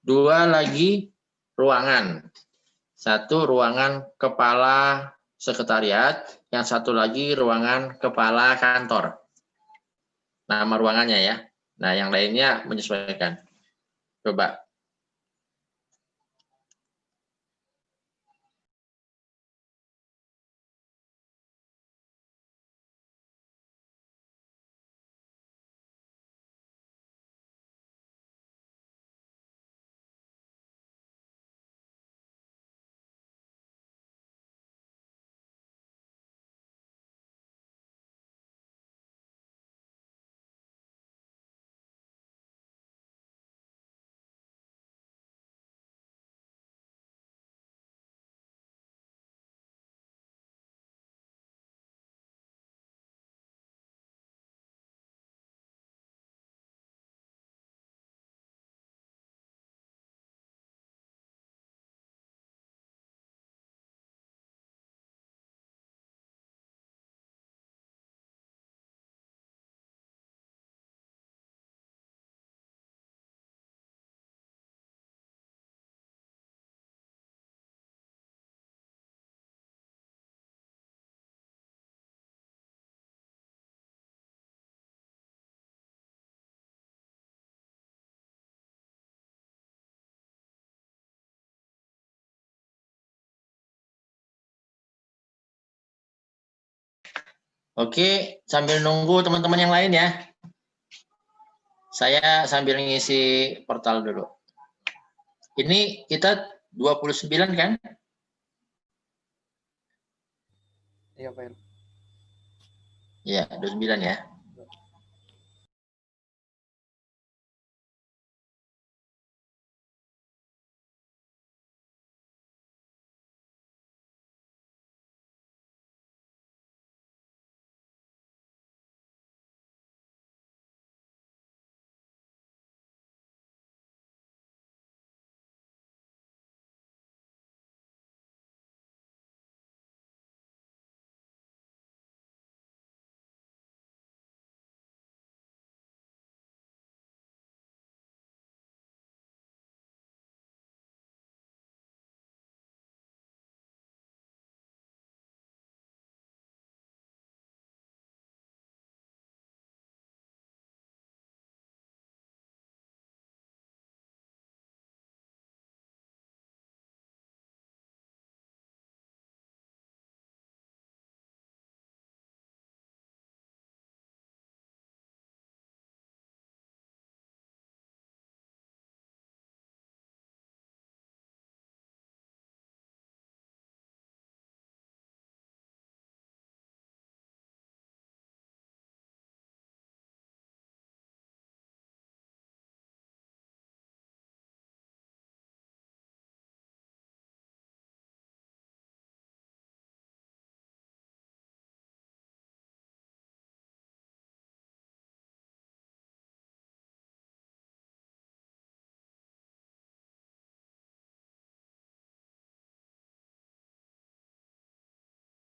2 lagi ruangan. 1 ruangan kepala sekretariat, yang 1 lagi ruangan kepala kantor. Nama ruangannya ya. Nah, yang lainnya menyesuaikan. Coba. Oke, sambil nunggu teman-teman yang lain ya. Saya sambil ngisi portal dulu. Ini kita 29 kan? Iya, Pak Heru. Iya, 29 ya.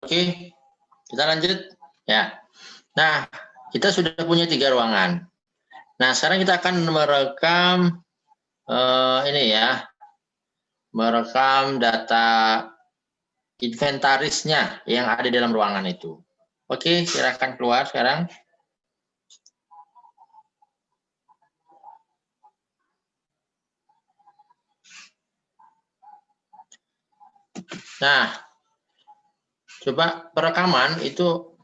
Oke, kita lanjut ya. Nah, kita sudah punya 3 ruangan. Nah, sekarang kita akan merekam ini ya, merekam data inventarisnya yang ada di dalam ruangan itu. Oke, silakan keluar sekarang. Nah, coba perekaman itu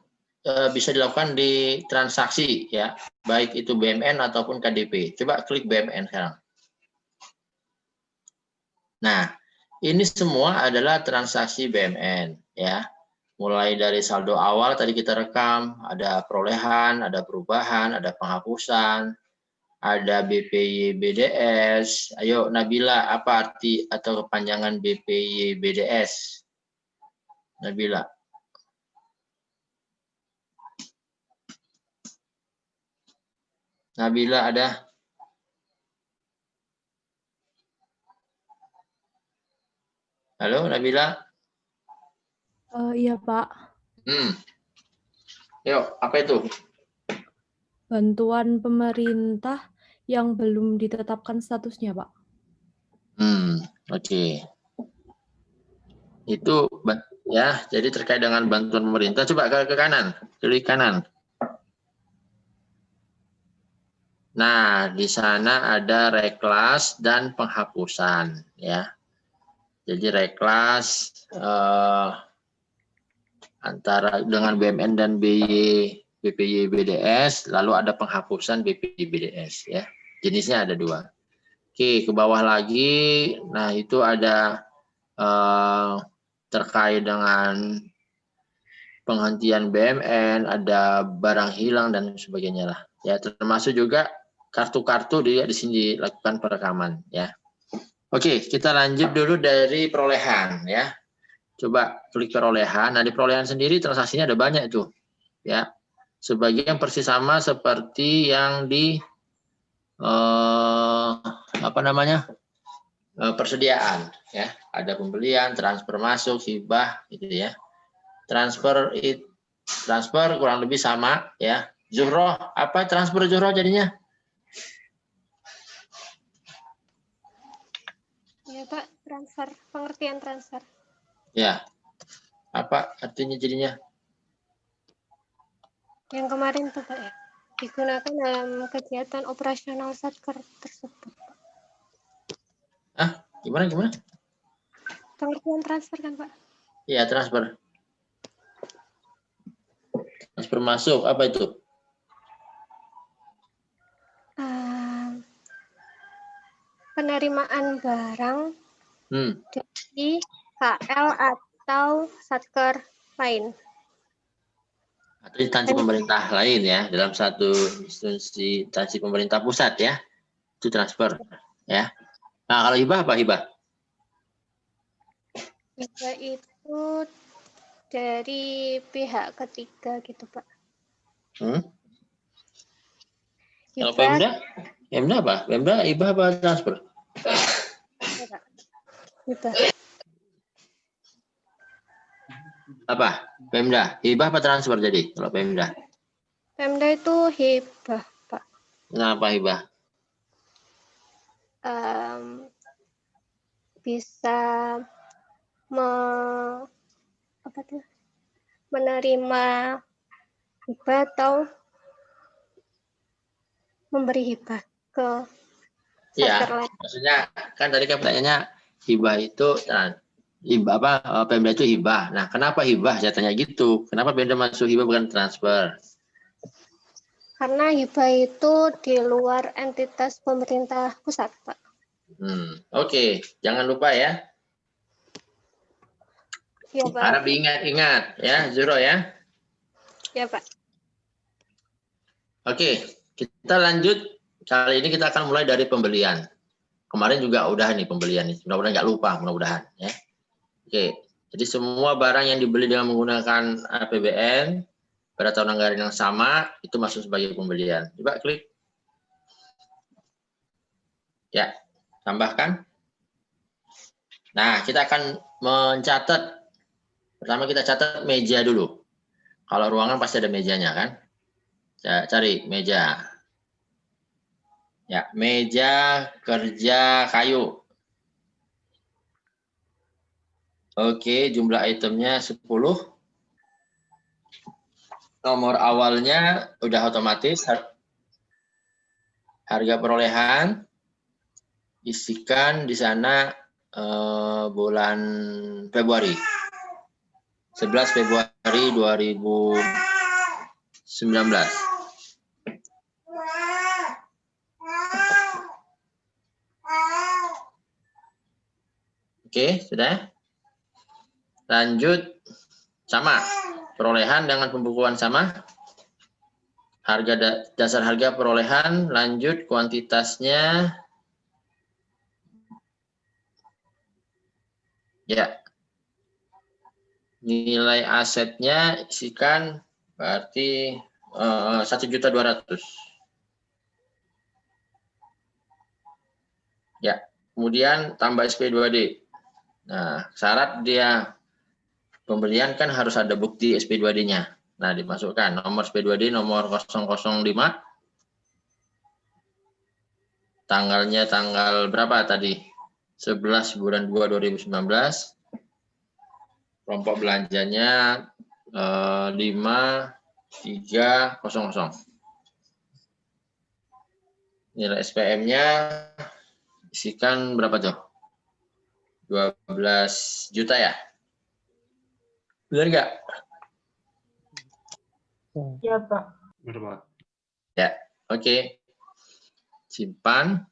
bisa dilakukan di transaksi ya, baik itu BMN ataupun KDP. Coba klik BMN sekarang. Nah, ini semua adalah transaksi BMN ya. Mulai dari saldo awal tadi kita rekam, ada perolehan, ada perubahan, ada penghapusan, ada BPY BDS. Ayo Nabila, apa arti atau kepanjangan BPY BDS? Nabila. Nabila ada? Halo Nabila? Iya Pak, Yuk, apa itu? bantuan pemerintah yang belum ditetapkan statusnya Pak. Oke. Itu ya, jadi terkait dengan bantuan pemerintah. Coba ke kanan, klik kanan. Nah, di sana ada reklas dan penghapusan ya. Jadi reklas antara dengan BMN dan BPY BDS, lalu ada penghapusan BPY BDS ya. Jenisnya ada 2. Oke, ke bawah lagi. Nah, itu ada terkait dengan penghentian BMN, ada barang hilang dan sebagainya lah. Ya, termasuk juga kartu-kartu di sini dilakukan perekaman ya. Oke, kita lanjut dulu dari perolehan ya. Coba klik perolehan. Nah, di perolehan sendiri transaksinya ada banyak tuh. Ya. Sebagian persis sama seperti yang di persediaan ya. Ada pembelian, transfer masuk, hibah gitu ya. Transfer kurang lebih sama ya. Zuhroh, apa transfer Zuhroh jadinya? Ya Pak, transfer, pengertian transfer. Ya, apa artinya jadinya? Yang kemarin tuh Pak ya, digunakan dalam kegiatan operasional Satker tersebut. Gimana? Pengertian transfer kan Pak? Iya, transfer. Transfer masuk, apa itu? Penerimaan barang dari KL atau satker lain. Atau instansi pemerintah lain ya, dalam satu instansi pemerintah pusat ya, itu transfer ya. Nah kalau hibah apa hibah? Hibah itu dari pihak ketiga gitu Pak. Kalau Pemda? Pemda apa? Pemda hibah apa transfer? Hibah. Apa? Pemda. Hibah apa transfer jadi kalau Pemda? Pemda itu hibah Pak. Kenapa hibah? Bisa menerima hibah atau memberi hibah ke satker lain. Maksudnya kan tadi kan pertanyaannya hibah itu, nah, hibah apa? Pemda itu hibah. Nah, kenapa hibah? Saya tanya gitu. Kenapa Pemda masuk hibah bukan transfer? Karena hibah itu di luar entitas pemerintah pusat, Pak. Oke. Jangan lupa ya. Ya, Pak. Harap diingat-ingat ya, Zuro ya. Ya, Pak. Oke, kita lanjut. Kali ini kita akan mulai dari pembelian. Kemarin juga udah nih pembelian nih. Mudah-mudahan nggak lupa, mudah-mudahan ya. Oke, jadi semua barang yang dibeli dengan menggunakan APBN pada tahun anggaran yang sama itu masuk sebagai pembelian. Coba klik. Ya, tambahkan. Nah, kita akan mencatat. Pertama kita catat meja dulu. Kalau ruangan pasti ada mejanya kan? Cari meja. Ya, meja kerja kayu. Oke, jumlah itemnya 10. Nomor awalnya udah otomatis. Harga perolehan isikan di sana bulan Februari. 11 Februari 2019. Oke, sudah. Lanjut, sama. Perolehan dengan pembukuan sama. Harga dasar harga perolehan, lanjut kuantitasnya. Ya. Nilai asetnya isikan berarti 1.200.000. Ya. Kemudian tambah SP2D. Nah, syarat dia pembelian kan harus ada bukti SP2D-nya. Nah, dimasukkan nomor SP2D nomor 005. Tanggalnya tanggal berapa tadi? 11 bulan 2 2019. Kelompok belanjanya 5300. Nilai SPM-nya isikan berapa tuh? 12 juta ya? Benar nggak? Ya, Pak. Benar, Pak. Ya, oke. Simpan.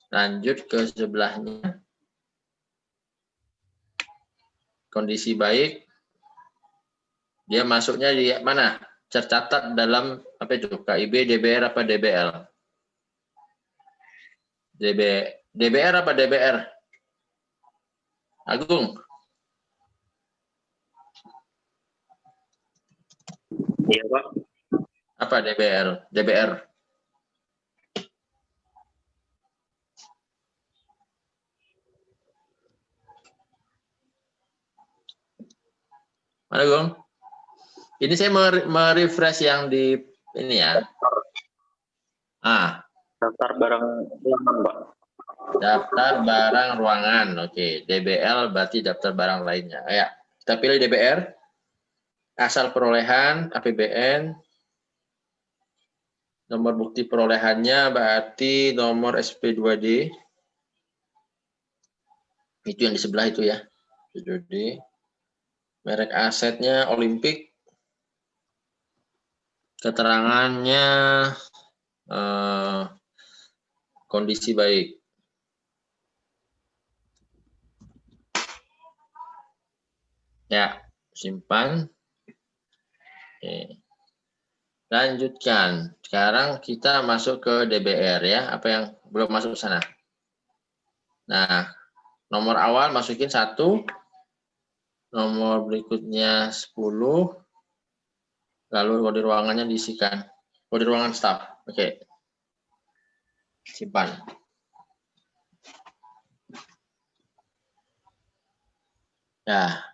Lanjut ke sebelahnya. Kondisi baik. Dia masuknya di mana? Tercatat dalam apa itu? KIB, DBR apa DBL? DBR apa DBR? Agung. Iya, Pak. Apa DBR? DBR. Mana, Gong? Ini saya merefresh yang di ini ya. Daftar barang ruangan, Pak. Daftar barang ruangan. Oke, DBL berarti daftar barang lainnya. Ya, kita pilih DBR. Asal perolehan APBN. Nomor bukti perolehannya berarti nomor SP2D. Itu yang di sebelah itu ya. SP2D. Merek asetnya Olimpik. Keterangannya kondisi baik. Ya, simpan. Oke. Lanjutkan. Sekarang kita masuk ke DBR ya. Apa yang belum masuk sana? Nah, nomor awal masukin 1. Nomor berikutnya 10. Lalu kode ruangannya diisikan. Kode ruangan staff. Oke. Simpan. Nah.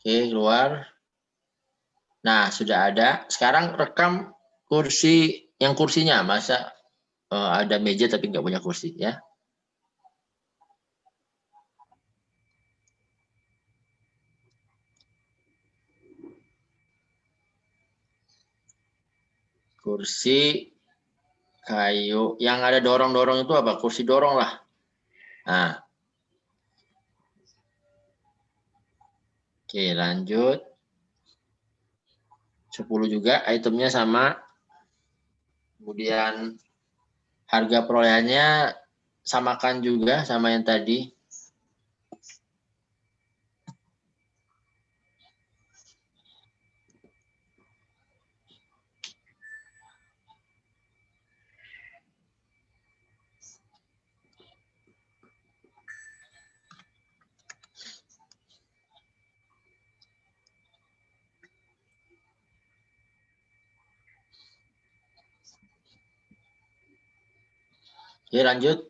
Oke, keluar. Nah, sudah ada. Sekarang rekam kursi yang kursinya. Masa ada meja tapi nggak punya kursi ya. Kursi kayu yang ada dorong-dorong itu apa? Kursi dorong lah. Nah. Oke, lanjut. 10 juga, itemnya sama. Kemudian harga perolehannya samakan juga sama yang tadi. Oke, lanjut.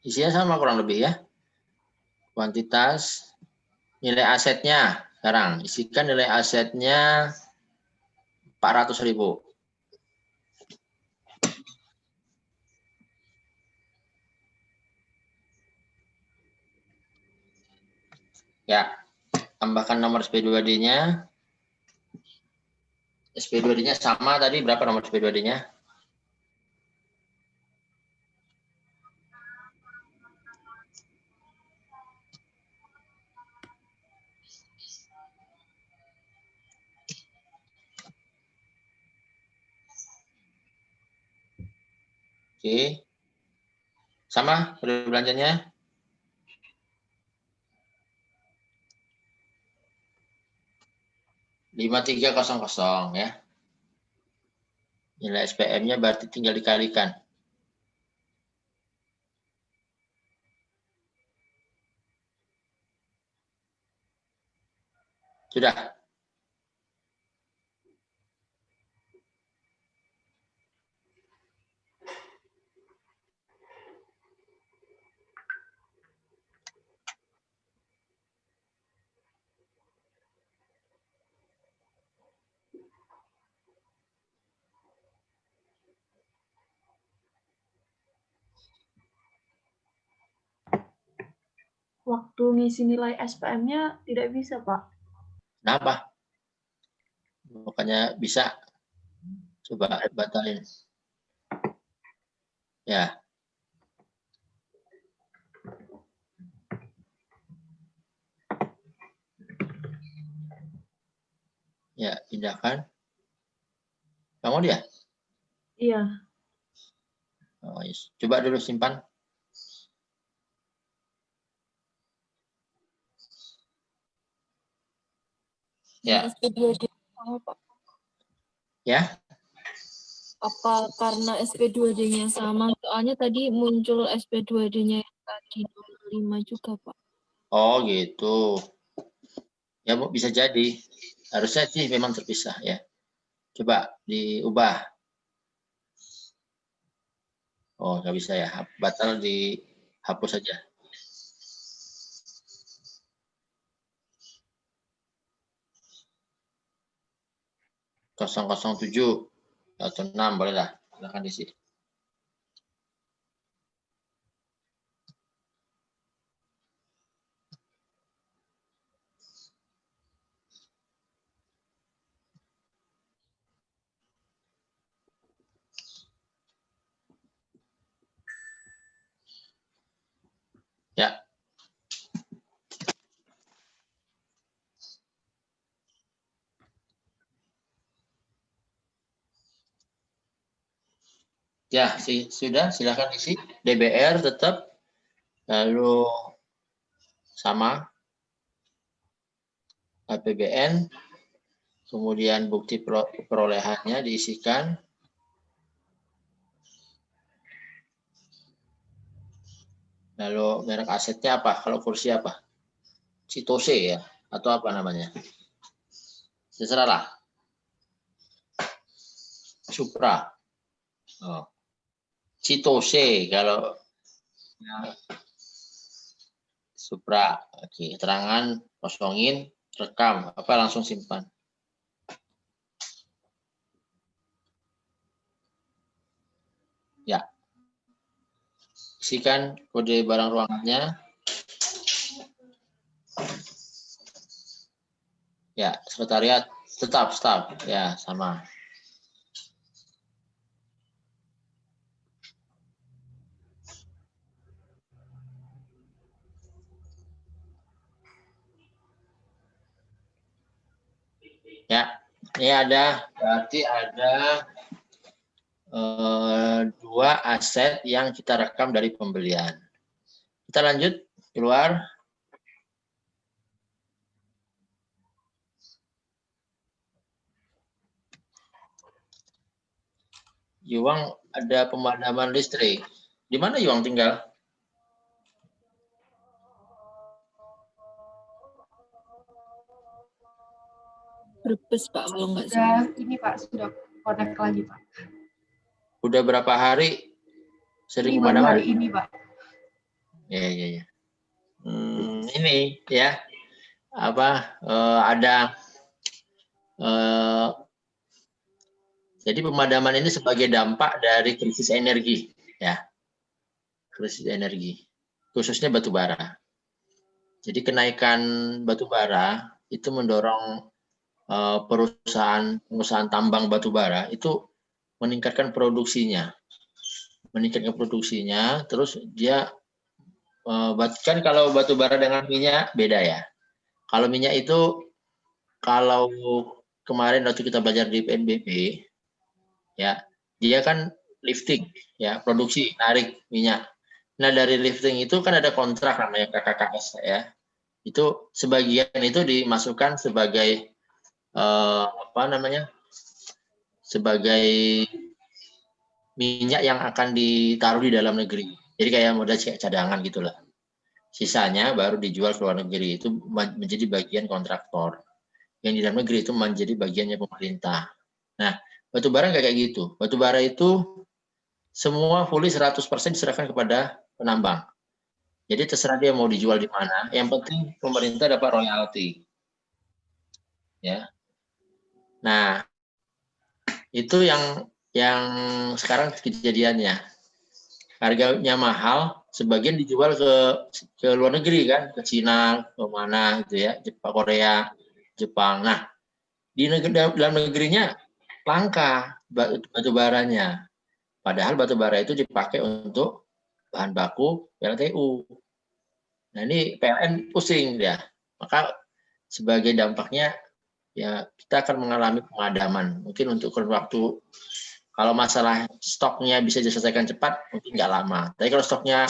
Isinya sama kurang lebih ya. Kuantitas, nilai asetnya. Sekarang isikan nilai asetnya 400.000. Ya, tambahkan nomor SP2D-nya. SP2D-nya sama tadi, berapa nomor SP2D-nya? Oke. Sama kode belanjanya? $5300 ya. Nilai SPM-nya berarti tinggal dikalikan. Sudah. Waktu ngisi nilai SPM-nya tidak bisa, Pak. Kenapa? Makanya bisa. Coba batalin. Ya. Ya, pindahkan. Kamu dia? Iya. Oh, yes. Coba dulu simpan. Ya. SP2D sama, Pak. Ya. Apa karena SP2D-nya sama? Soalnya tadi muncul SP2D-nya yang tadi 05 juga, Pak. Oh, gitu. Ya, Bu, bisa jadi. Harusnya sih memang terpisah ya. Coba diubah. Oh, nggak bisa ya. Batal dihapus saja. (007) atau 6 boleh lah. Silahkan diisi. Ya. Ya, sudah, silakan isi. DBR tetap, lalu sama. APBN, kemudian bukti perolehannya diisikan, lalu merek asetnya apa? Kalau kursi apa? Citose ya, atau apa namanya? Terserah lah. Supra. Oh. Citose kalau Supra. Oke, keterangan kosongin, rekam, apa langsung simpan. Ya. Isikan kode barang ruangannya. Ya, sekretariat tetap staff. Ya, sama. Ya, ini berarti ada 2 aset yang kita rekam dari pembelian. Kita lanjut keluar. Yuang ada pemadaman listrik. Di mana Yuang tinggal? Brebes Pak kalau nggak Sudah salah. ini Pak, sudah connect lagi Pak. Udah berapa hari sering Ini baru pemadaman? hari ini Pak. Ya. Ini ya ada jadi pemadaman ini sebagai dampak dari krisis energi ya, krisis energi khususnya batu bara. Jadi kenaikan batu bara itu mendorong perusahaan tambang batu bara itu meningkatkan produksinya, terus dia kan kalau batu bara dengan minyak beda ya. Kalau minyak itu kalau kemarin waktu kita belajar di PNBP ya, dia kan lifting ya, produksi narik minyak. Nah, dari lifting itu kan ada kontrak namanya KKKS ya. Itu sebagian itu dimasukkan sebagai sebagai minyak yang akan ditaruh di dalam negeri. Jadi kayak modal cadangan gitulah. Sisanya baru dijual ke luar negeri, itu menjadi bagian kontraktor. Yang di dalam negeri itu menjadi bagiannya pemerintah. Nah, batu bara nggak kayak gitu. Batu bara itu semua fully 100% diserahkan kepada penambang. Jadi terserah dia mau dijual di mana. Yang penting pemerintah dapat royalti. Ya. Nah, itu yang sekarang kejadiannya. Harganya mahal, sebagian dijual ke luar negeri kan, ke Cina, ke mana gitu ya, Jepang, Korea, Jepang. Nah, di dalam negerinya langka batu baranya. Padahal batu bara itu dipakai untuk bahan baku PLTU. Nah, ini PLN pusing dia. Maka sebagai dampaknya ya kita akan mengalami pemadaman. Mungkin untuk kurun waktu, kalau masalah stoknya bisa diselesaikan cepat, mungkin nggak lama. Tapi kalau stoknya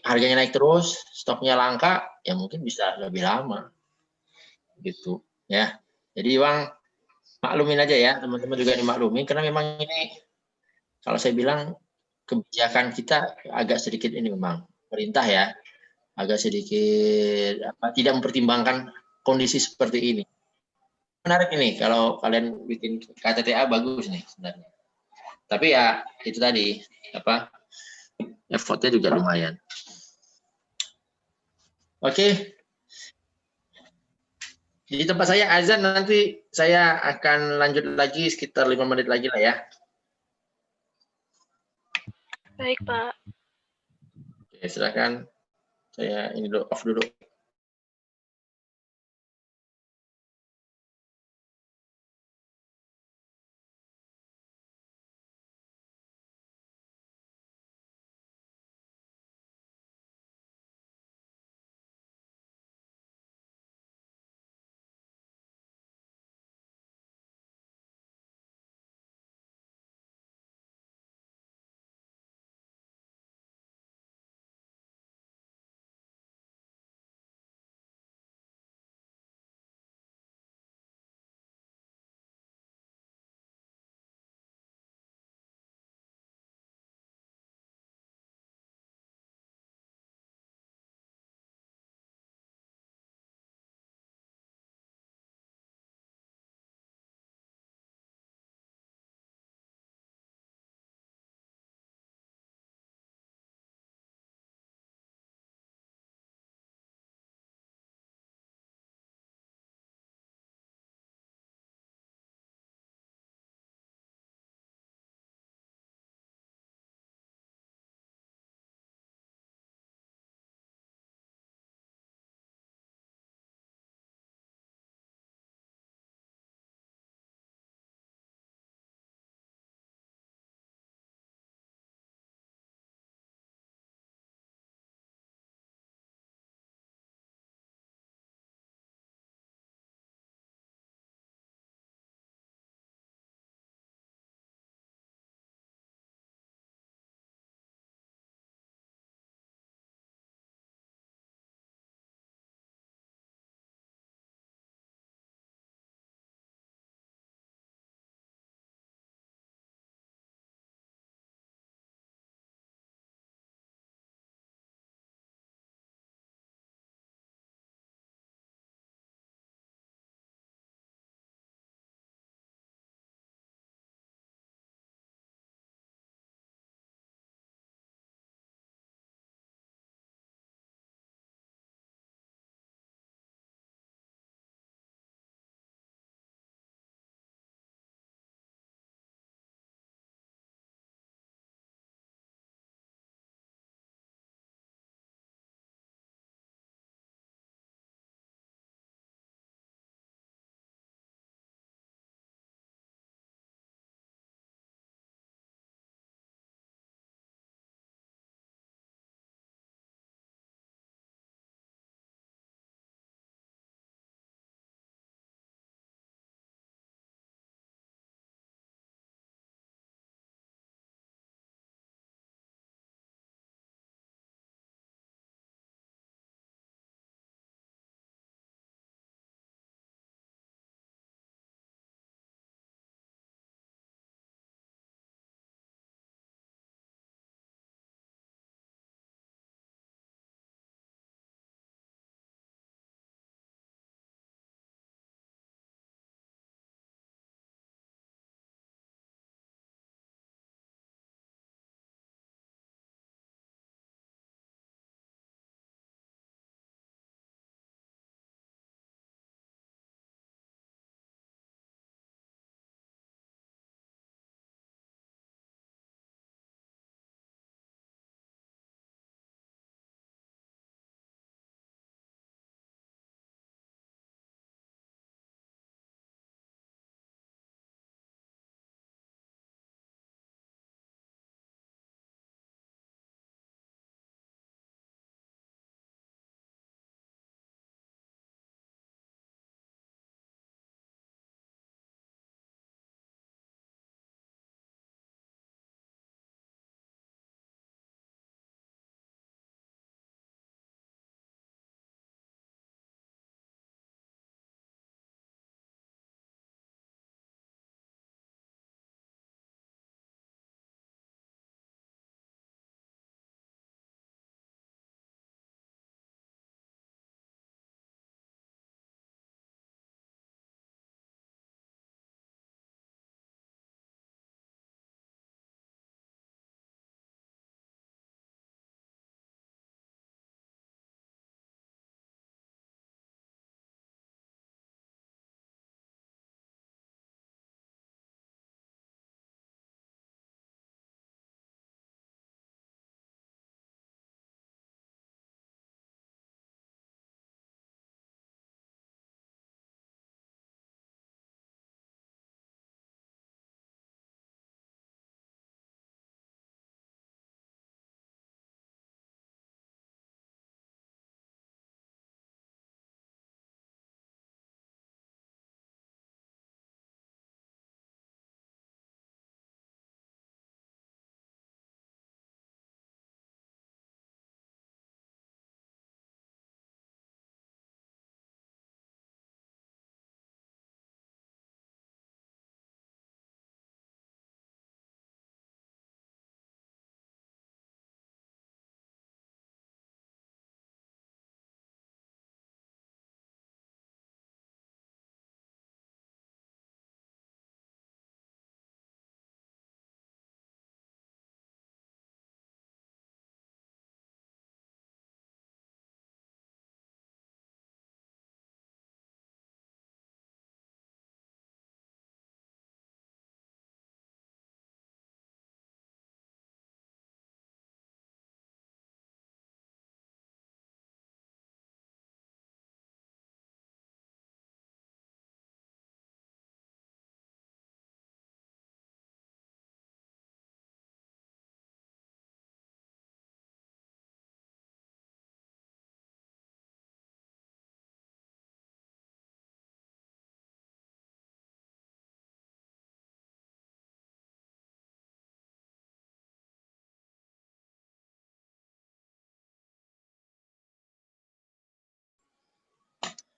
harganya naik terus, stoknya langka, ya mungkin bisa lebih lama. Gitu ya. Jadi Bang, maklumin aja ya, teman-teman juga dimaklumin, karena memang ini kalau saya bilang kebijakan kita agak sedikit ini memang pemerintah ya, agak sedikit tidak mempertimbangkan kondisi seperti ini. Menarik ini kalau kalian bikin KTTA bagus nih sebenarnya. Tapi ya itu tadi effortnya juga lumayan. Oke. Di tempat saya azan, nanti saya akan lanjut lagi sekitar 5 menit lagi lah ya. Baik, Pak. Oke, silakan. Saya ini dulu, off dulu.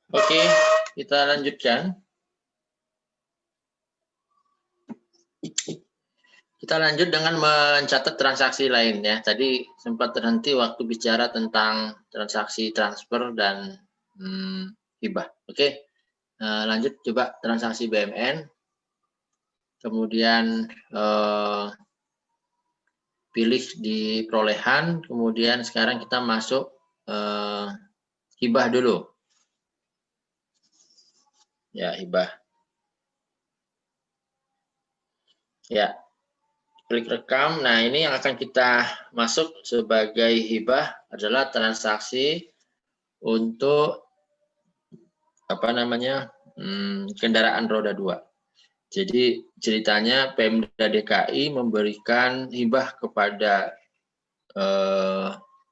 Oke, kita lanjutkan. Kita lanjut dengan mencatat transaksi lainnya. Tadi sempat terhenti waktu bicara tentang transaksi transfer dan hibah. Oke, lanjut coba transaksi BMN. Kemudian pilih di perolehan. Kemudian sekarang kita masuk hibah dulu. Ya, hibah. Ya. Klik rekam. Nah, ini yang akan kita masuk sebagai hibah adalah transaksi untuk kendaraan roda 2. Jadi ceritanya Pemda DKI memberikan hibah kepada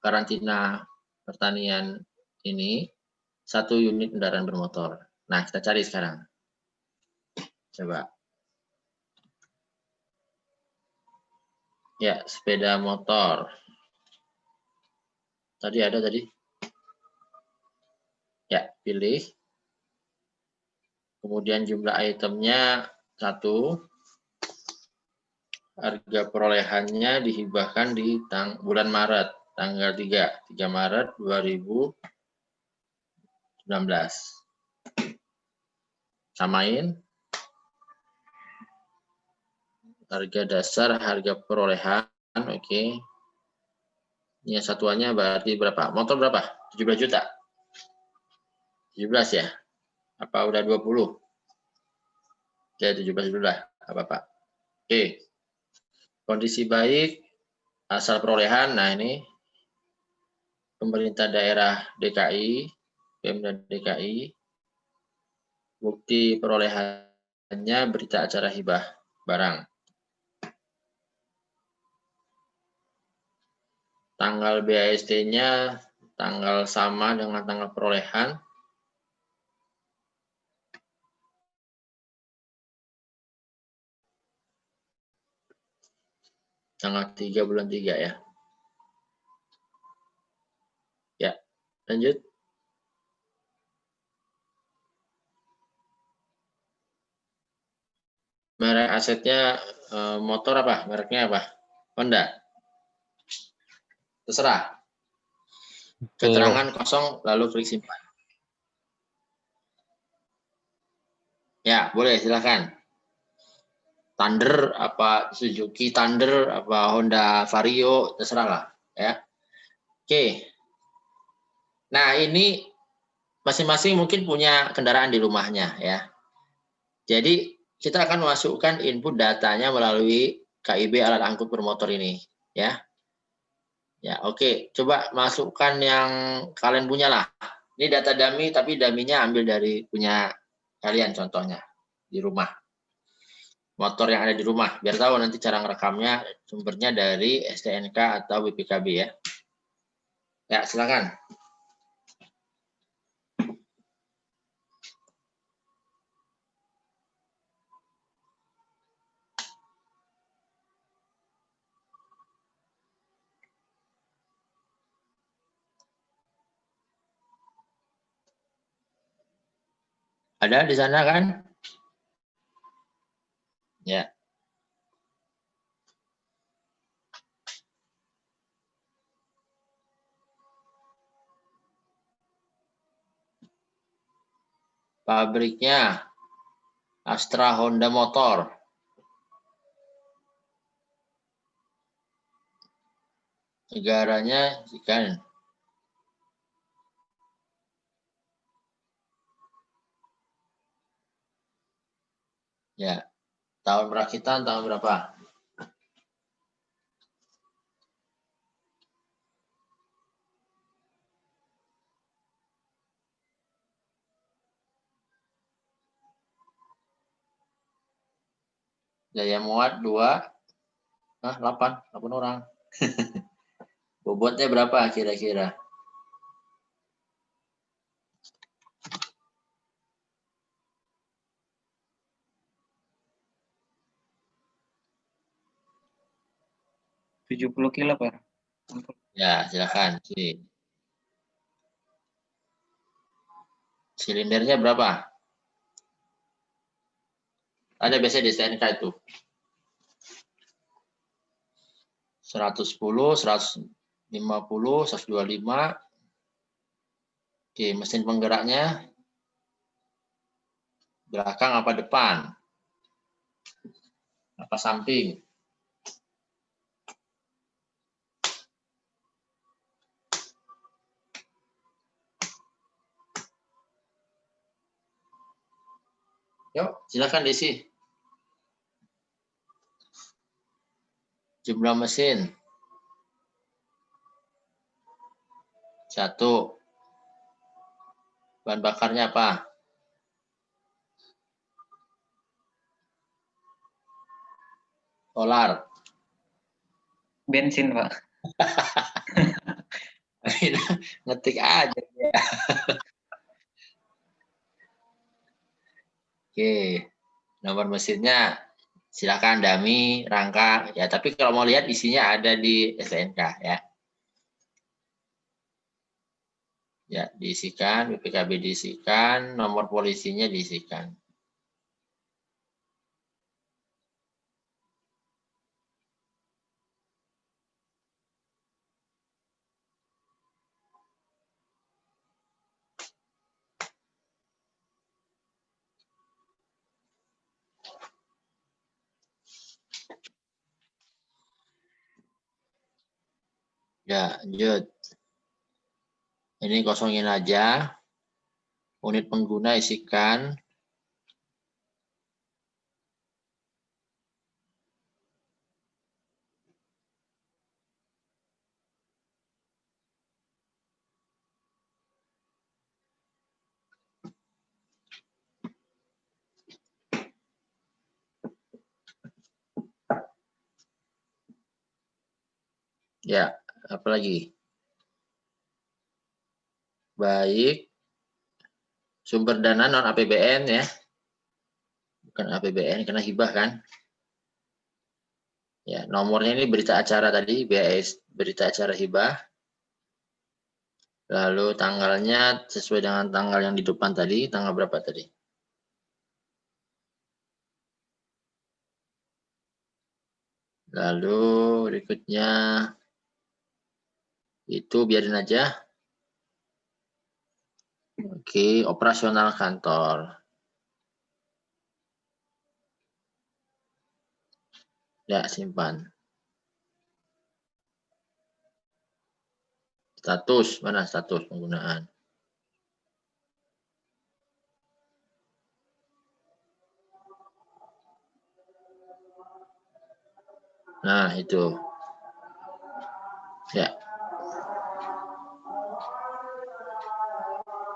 karantina pertanian ini 1 unit kendaraan bermotor. Nah, kita cari sekarang. Coba. Ya, sepeda motor. Tadi ada tadi. Ya, pilih. Kemudian jumlah itemnya 1. Harga perolehannya dihibahkan di bulan Maret, tanggal 3 Maret 2019. Samain. Harga dasar, harga perolehan, oke. Ini satuannya berarti berapa? Motor berapa? 17 juta? 17 ya? Apa udah 20? Oke, 17 dulu lah, apa-apa. Oke. Kondisi baik, asal perolehan, nah ini. Pemerintah daerah DKI, Pemda DKI. Bukti perolehannya berita acara hibah barang. Tanggal BAST-nya tanggal sama dengan tanggal perolehan. Tanggal 3 bulan 3 ya. Ya, lanjut. Merek asetnya motor apa? Mereknya apa? Honda. Terserah. Keterangan kosong lalu klik simpan. Ya, boleh silakan. Thunder apa Suzuki Thunder apa Honda Vario terserah lah ya. Oke. Nah, ini masing-masing mungkin punya kendaraan di rumahnya ya. Jadi kita akan masukkan input datanya melalui KIB alat angkut bermotor ini ya. Ya, oke. Coba masukkan yang kalian punya lah. Ini data dummy, tapi dummy-nya ambil dari punya kalian contohnya di rumah. Motor yang ada di rumah. Biar tahu nanti cara ngerekamnya sumbernya dari STNK atau BPKB ya. Ya, silakan. Ada di sana kan? Ya. Pabriknya Astra Honda Motor. Negaranya ikan. Ya. Tahun perakitan tahun berapa? Daya muat 8 orang. Bobotnya berapa kira-kira? Tujuh 70 kilo, Pak. Ya, silakan. Sini. Silindernya berapa? Ada biasanya di STNK itu. 110, 150, 125. Oke, mesin penggeraknya belakang apa depan? Apa samping? Yuk, silakan diisi. Jumlah mesin. 1. Bahan bakarnya apa? Solar. Bensin, Pak. Ngetik aja ya. Oke, nomor mesinnya silakan dummy, rangka ya. Tapi kalau mau lihat isinya ada di STNK ya. Ya, diisikan, BPKB diisikan, nomor polisinya diisikan. Ya, lanjut. Ini kosongin aja. Unit pengguna isikan. Ya, apalagi? Baik. Sumber dana non APBN ya. Bukan APBN karena hibah kan. Ya, nomornya ini berita acara tadi, BAS berita acara hibah. Lalu tanggalnya sesuai dengan tanggal yang di depan tadi, tanggal berapa tadi? Lalu berikutnya itu biarin aja. Oke, operasional kantor. Ya, simpan. Status, mana status penggunaan? Nah, itu. Ya.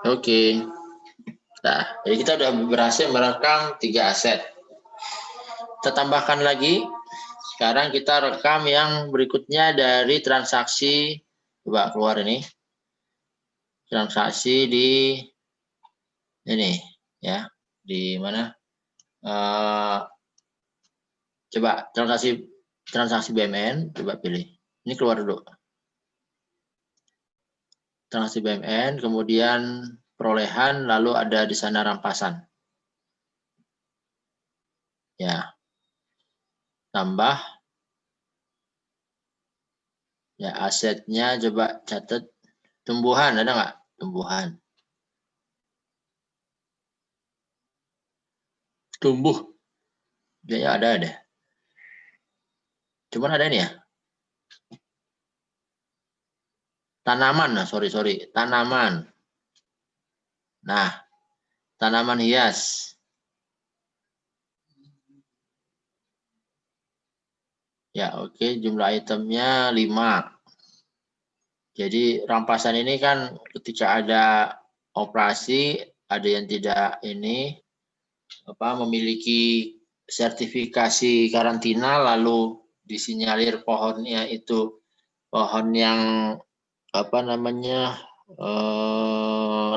Oke. Nah, jadi kita sudah berhasil merekam 3 aset. Kita tambahkan lagi. Sekarang kita rekam yang berikutnya dari transaksi. Coba keluar ini. Transaksi di ini ya. Di mana? Coba transaksi BMN, coba pilih. Ini keluar dulu. Transaksi BMN, kemudian perolehan, lalu ada di sana rampasan. Ya. Tambah. Ya, asetnya coba catat. Tumbuhan, ada nggak? Tumbuhan. Tumbuh. Ya, ada deh. Cuman ada ini ya. Tanaman, nah sorry. Tanaman. Nah, tanaman hias. Ya, oke. Jumlah itemnya 5. Jadi rampasan ini kan ketika ada operasi, ada yang tidak ini memiliki sertifikasi karantina, lalu disinyalir pohonnya itu pohon yang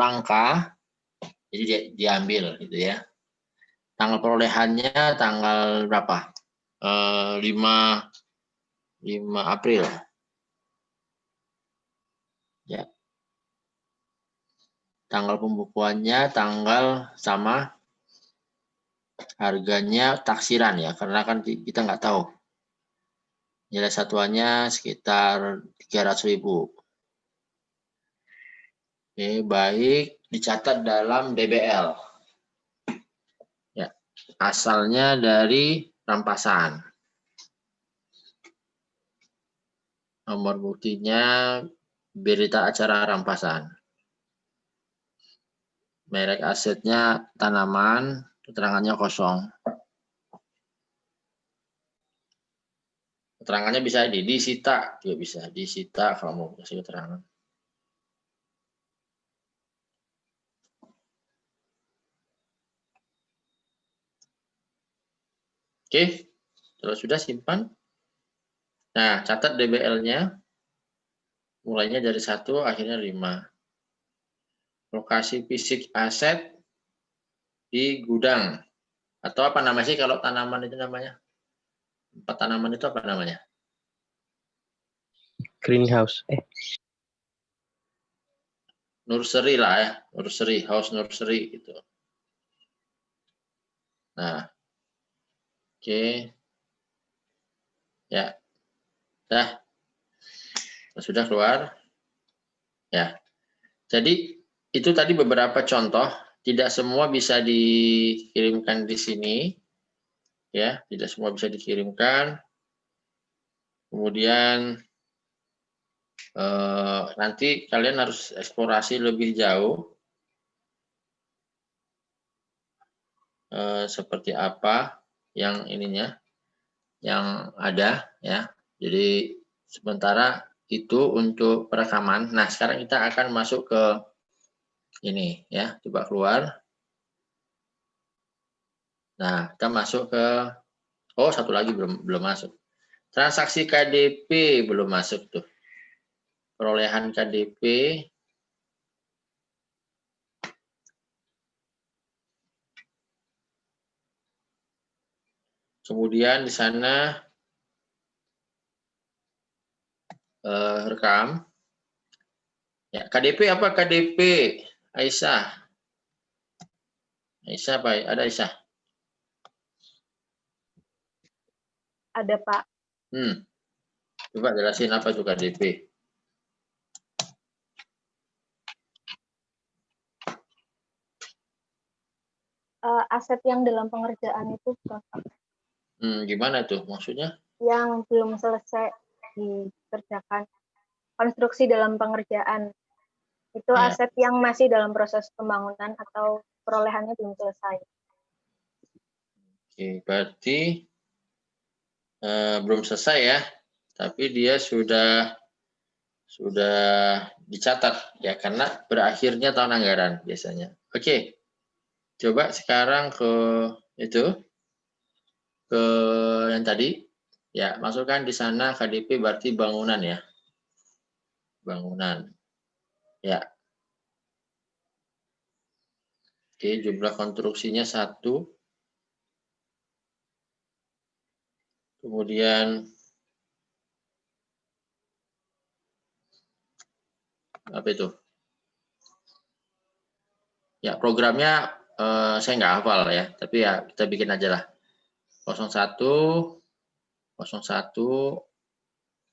langka, jadi dia diambil gitu ya. Tanggal perolehannya tanggal berapa? 5 April. Ya. tanggal pembukuannya, tanggal sama harganya taksiran ya, karena kan kita nggak tahu. Nilai satuannya sekitar 300.000. Oke, baik, dicatat dalam DBL. Ya, asalnya dari rampasan. Nomor buktinya berita acara rampasan. Merek asetnya tanaman, keterangannya kosong. Keterangannya bisa disita, juga bisa disita kalau mau kasih keterangan. Oke, kalau sudah simpan. Nah, catat DBL-nya. Mulainya dari 1, akhirnya 5. Lokasi fisik aset di gudang. Atau apa namanya sih kalau tanaman itu namanya? Tempat tanaman itu apa namanya? Greenhouse. Nursery lah ya. Nursery, house nursery gitu. Nah, oke. Ya. Sudah keluar. Ya. Jadi itu tadi beberapa contoh, tidak semua bisa dikirimkan di sini. Ya, tidak semua bisa dikirimkan. Kemudian nanti kalian harus eksplorasi lebih jauh. Seperti apa yang ininya, yang ada ya. Jadi sementara itu untuk perekaman. Nah, sekarang kita akan masuk ke ini ya, coba keluar. Nah, kita masuk ke satu lagi belum masuk. Transaksi KDP belum masuk tuh. Perolehan KDP. Kemudian di sana rekam. Ya, KDP apa KDP? Aisyah. Aisyah apa? Ada Aisyah? Ada, Pak. Coba jelasin apa itu KDP. Aset yang dalam pengerjaan itu, Pak. Gimana tuh maksudnya? Yang belum selesai dikerjakan. Konstruksi dalam pengerjaan. Itu Ya. aset yang masih dalam proses pembangunan atau perolehannya belum selesai. Oke, berarti belum selesai ya, tapi dia sudah dicatat ya, karena berakhirnya tahun anggaran biasanya. Oke, coba sekarang ke yang tadi ya, masukkan di sana KDP berarti bangunan ya, bangunan ya. Oke, jumlah konstruksinya 1. Kemudian apa itu? Ya, programnya saya nggak hafal ya, tapi ya kita bikin aja lah. 01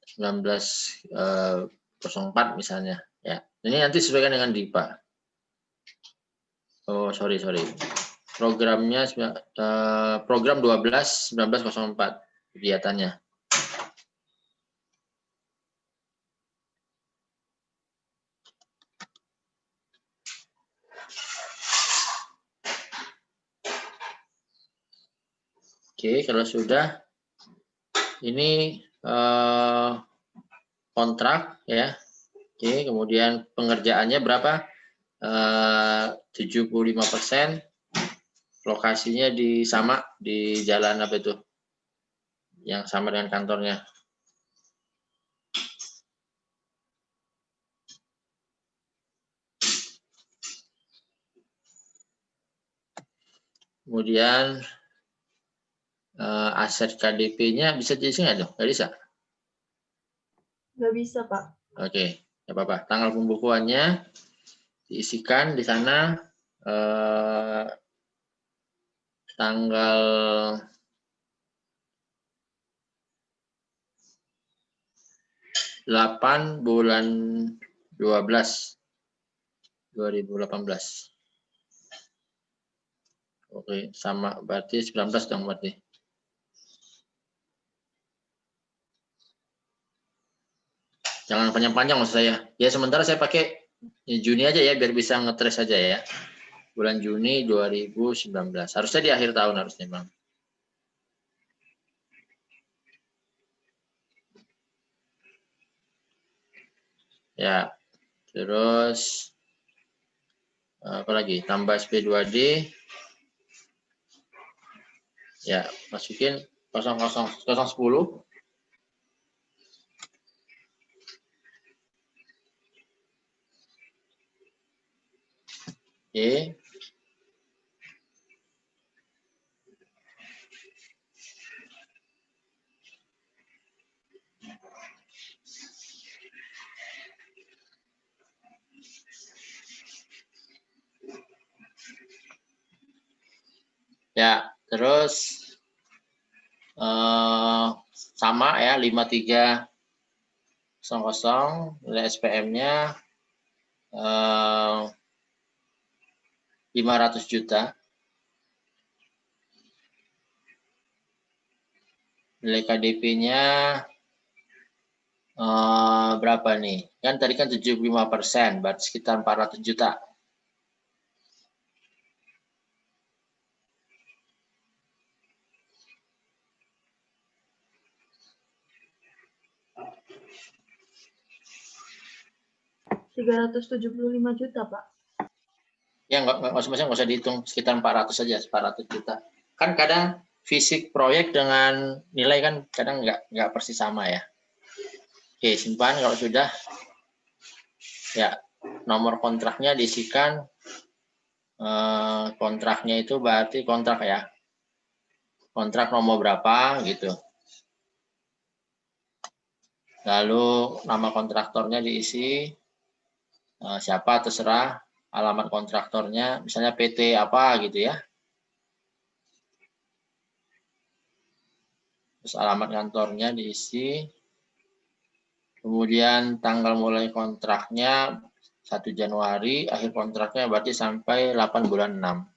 1904 misalnya ya. Ini nanti sesuaikan dengan DIPA. Oh, sorry. Programnya program 12 1904 kegiatannya. Oke, kalau sudah ini kontrak ya. Oke, kemudian pengerjaannya berapa? 75%. Lokasinya sama di jalan apa itu? Yang sama dengan kantornya. Kemudian aset KDP-nya bisa diisi nggak tuh? Nggak bisa? Nggak bisa, Pak. Oke, nggak apa-apa. Tanggal pembukuannya diisikan di sana tanggal 8 bulan 12 2018. Oke, sama berarti 19 dong berarti. Jangan panjang-panjang maksud saya. Ya sementara saya pakai Juni aja ya biar bisa ngetrace aja ya. Bulan Juni 2019. Harusnya di akhir tahun harusnya, Bang. Ya. Terus apa lagi? Tambah SP2D. Ya, masukin 010. Oke. Ya, terus sama ya 5300 nilai SPM-nya 500 juta. Nilai KDP-nya berapa nih? Kan tadi kan 75%, berarti sekitar 400 juta. $375 juta, Pak. Ya nggak usah dihitung, sekitar 400 saja, 400 juta. Kan kadang fisik proyek dengan nilai kan kadang nggak persis sama ya. Oke, simpan kalau sudah. Ya, nomor kontraknya diisikan. Kontraknya itu berarti kontrak ya. Kontrak nomor berapa gitu. Lalu nama kontraktornya diisi. Siapa terserah. Alamat kontraktornya, misalnya PT apa gitu ya. Terus alamat kantornya diisi. Kemudian tanggal mulai kontraknya 1 Januari, akhir kontraknya berarti sampai 8 bulan 6.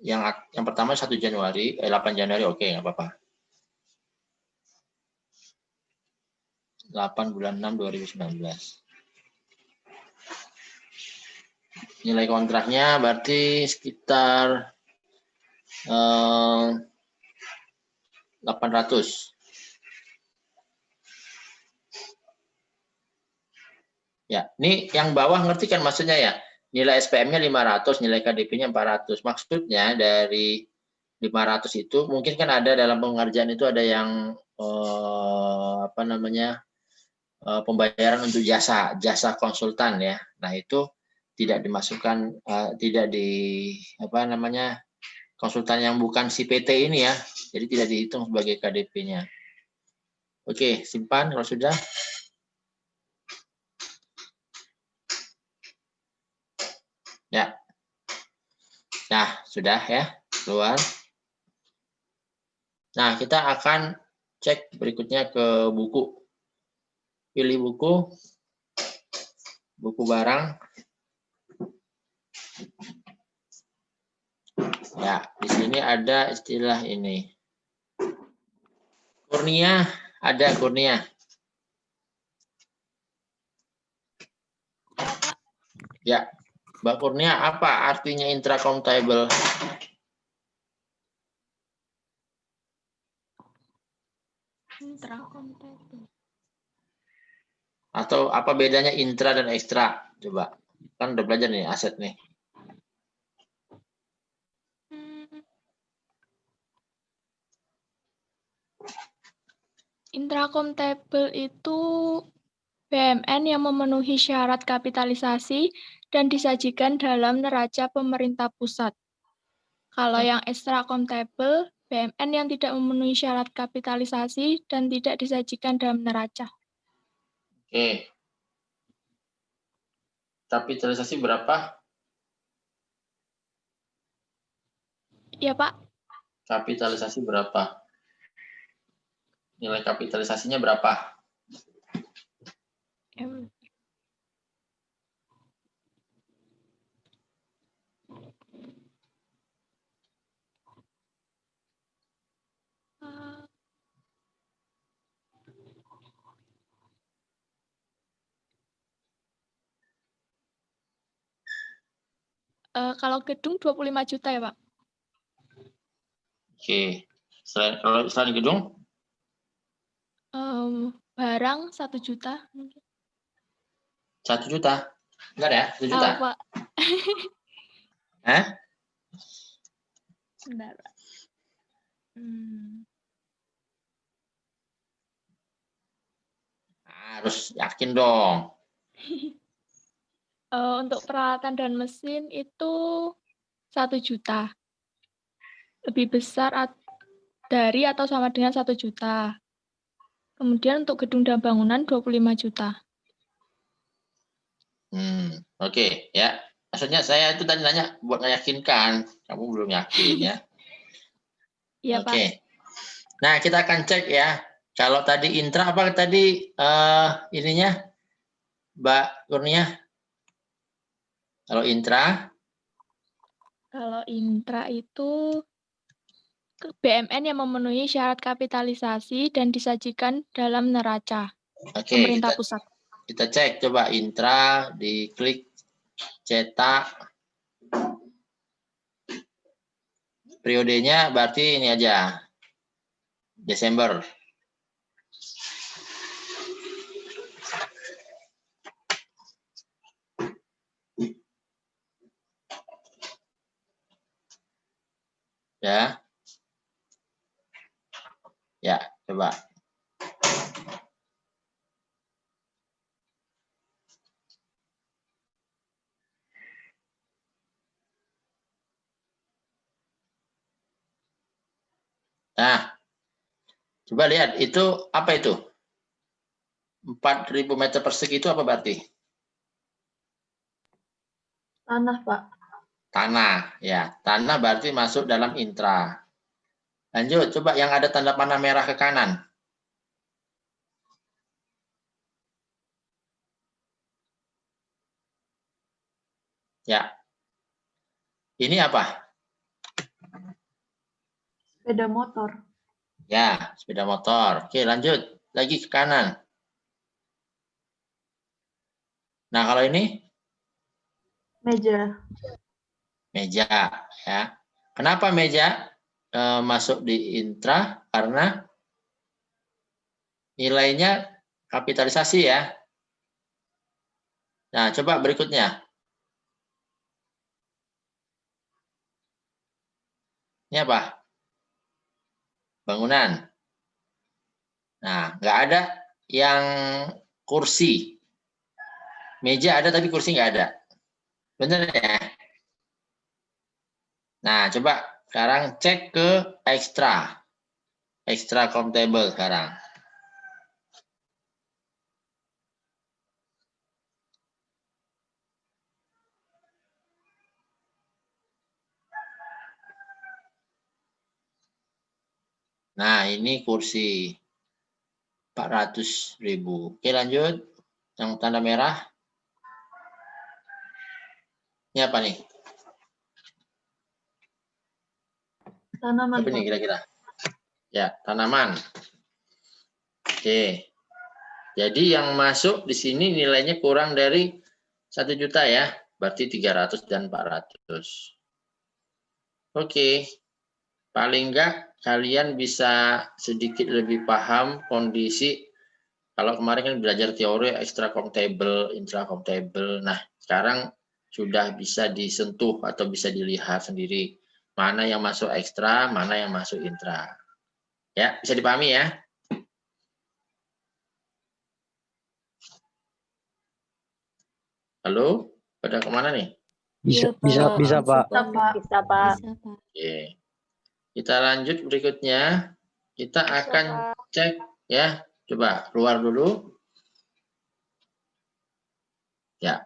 Yang pertama 1 Januari, 8 Januari oke, nggak apa-apa. 8 bulan 6 2019. Nilai kontraknya berarti sekitar 800. Ya, ini yang bawah ngerti kan maksudnya ya? Nilai SPM-nya 500, nilai KDP-nya 400. Maksudnya dari 500 itu mungkin kan ada dalam pengerjaan itu ada yang pembayaran untuk jasa konsultan ya. Nah, itu tidak dimasukkan konsultan yang bukan si PT ini ya. Jadi tidak dihitung sebagai KDP-nya. Oke, simpan kalau sudah. Ya. Nah, sudah ya, keluar. Nah, kita akan cek berikutnya ke buku. Pilih buku barang. Ya, di sini ada istilah ini. Kurnia, ada Kurnia. Ya, Mbak Kurnia, apa artinya intracomptable? Intracomptable. Atau apa bedanya intra dan ekstra? Coba, kan udah belajar nih aset nih. Intracomptable itu BUMN yang memenuhi syarat kapitalisasi dan disajikan dalam neraca pemerintah pusat. Kalau yang extracomptable, BMN yang tidak memenuhi syarat kapitalisasi dan tidak disajikan dalam neraca. Oke. Kapitalisasi berapa? Ya, Pak. Kapitalisasi berapa? Nilai kapitalisasinya berapa? Kalau gedung 25 juta ya, Pak? Oke. Selain gedung? Barang 1 juta. 1 juta? Enggak ada ya? 1 juta? Oh, Pak. Hah? Bentar, Pak. Harus yakin dong. Untuk peralatan dan mesin itu 1 juta. Lebih besar dari atau sama dengan 1 juta. Kemudian untuk gedung dan bangunan 25 juta. Oke, ya. Maksudnya saya itu tadi nanya buat meyakinkan. Kamu belum yakin ya. Iya, Oke. Pak. Nah, kita akan cek ya. Kalau tadi intra apa tadi ininya Mbak Kurnia? Kalau intra? Kalau intra itu BMN yang memenuhi syarat kapitalisasi dan disajikan dalam neraca. Oke, Pemerintah pusat. Kita cek coba intra, diklik cetak. Periodenya berarti ini aja. Desember. Ya. Ya, coba. Nah, coba lihat itu apa itu? 4.000 meter persegi itu apa berarti? Tanah, Pak. Tanah, ya. Tanah berarti masuk dalam intra. Lanjut, coba yang ada tanda panah merah ke kanan. Ya. Ini apa? Sepeda motor. Ya, sepeda motor. Oke, lanjut. Lagi ke kanan. Nah, kalau ini? Meja. Meja, ya. Kenapa meja masuk di intra? Karena nilainya kapitalisasi ya. Nah, coba berikutnya. Ini apa? Bangunan. Nah, nggak ada yang kursi. Meja ada tapi kursi nggak ada. Bener ya? Nah, coba sekarang cek ke extra. Extra count table sekarang. Nah, ini kursi 400.000. Oke, lanjut. Yang tanda merah. Ini apa nih? Tanaman. Apa nih kira-kira? Ya, tanaman. Oke. Jadi yang masuk di sini nilainya kurang dari 1 juta ya. Berarti 300 dan 400. Oke. Paling enggak kalian bisa sedikit lebih paham kondisi. Kalau kemarin kan belajar teori extra count table, intra count table. Nah, sekarang sudah bisa disentuh atau bisa dilihat sendiri mana yang masuk ekstra, mana yang masuk intra. Ya, bisa dipahami ya? Halo, pada kemana nih? Iya, Pak. Bisa, Pak. Bisa, Pak. Bisa, Pak. Oke. Kita lanjut berikutnya. Kita akan cek ya. Coba keluar dulu. Ya.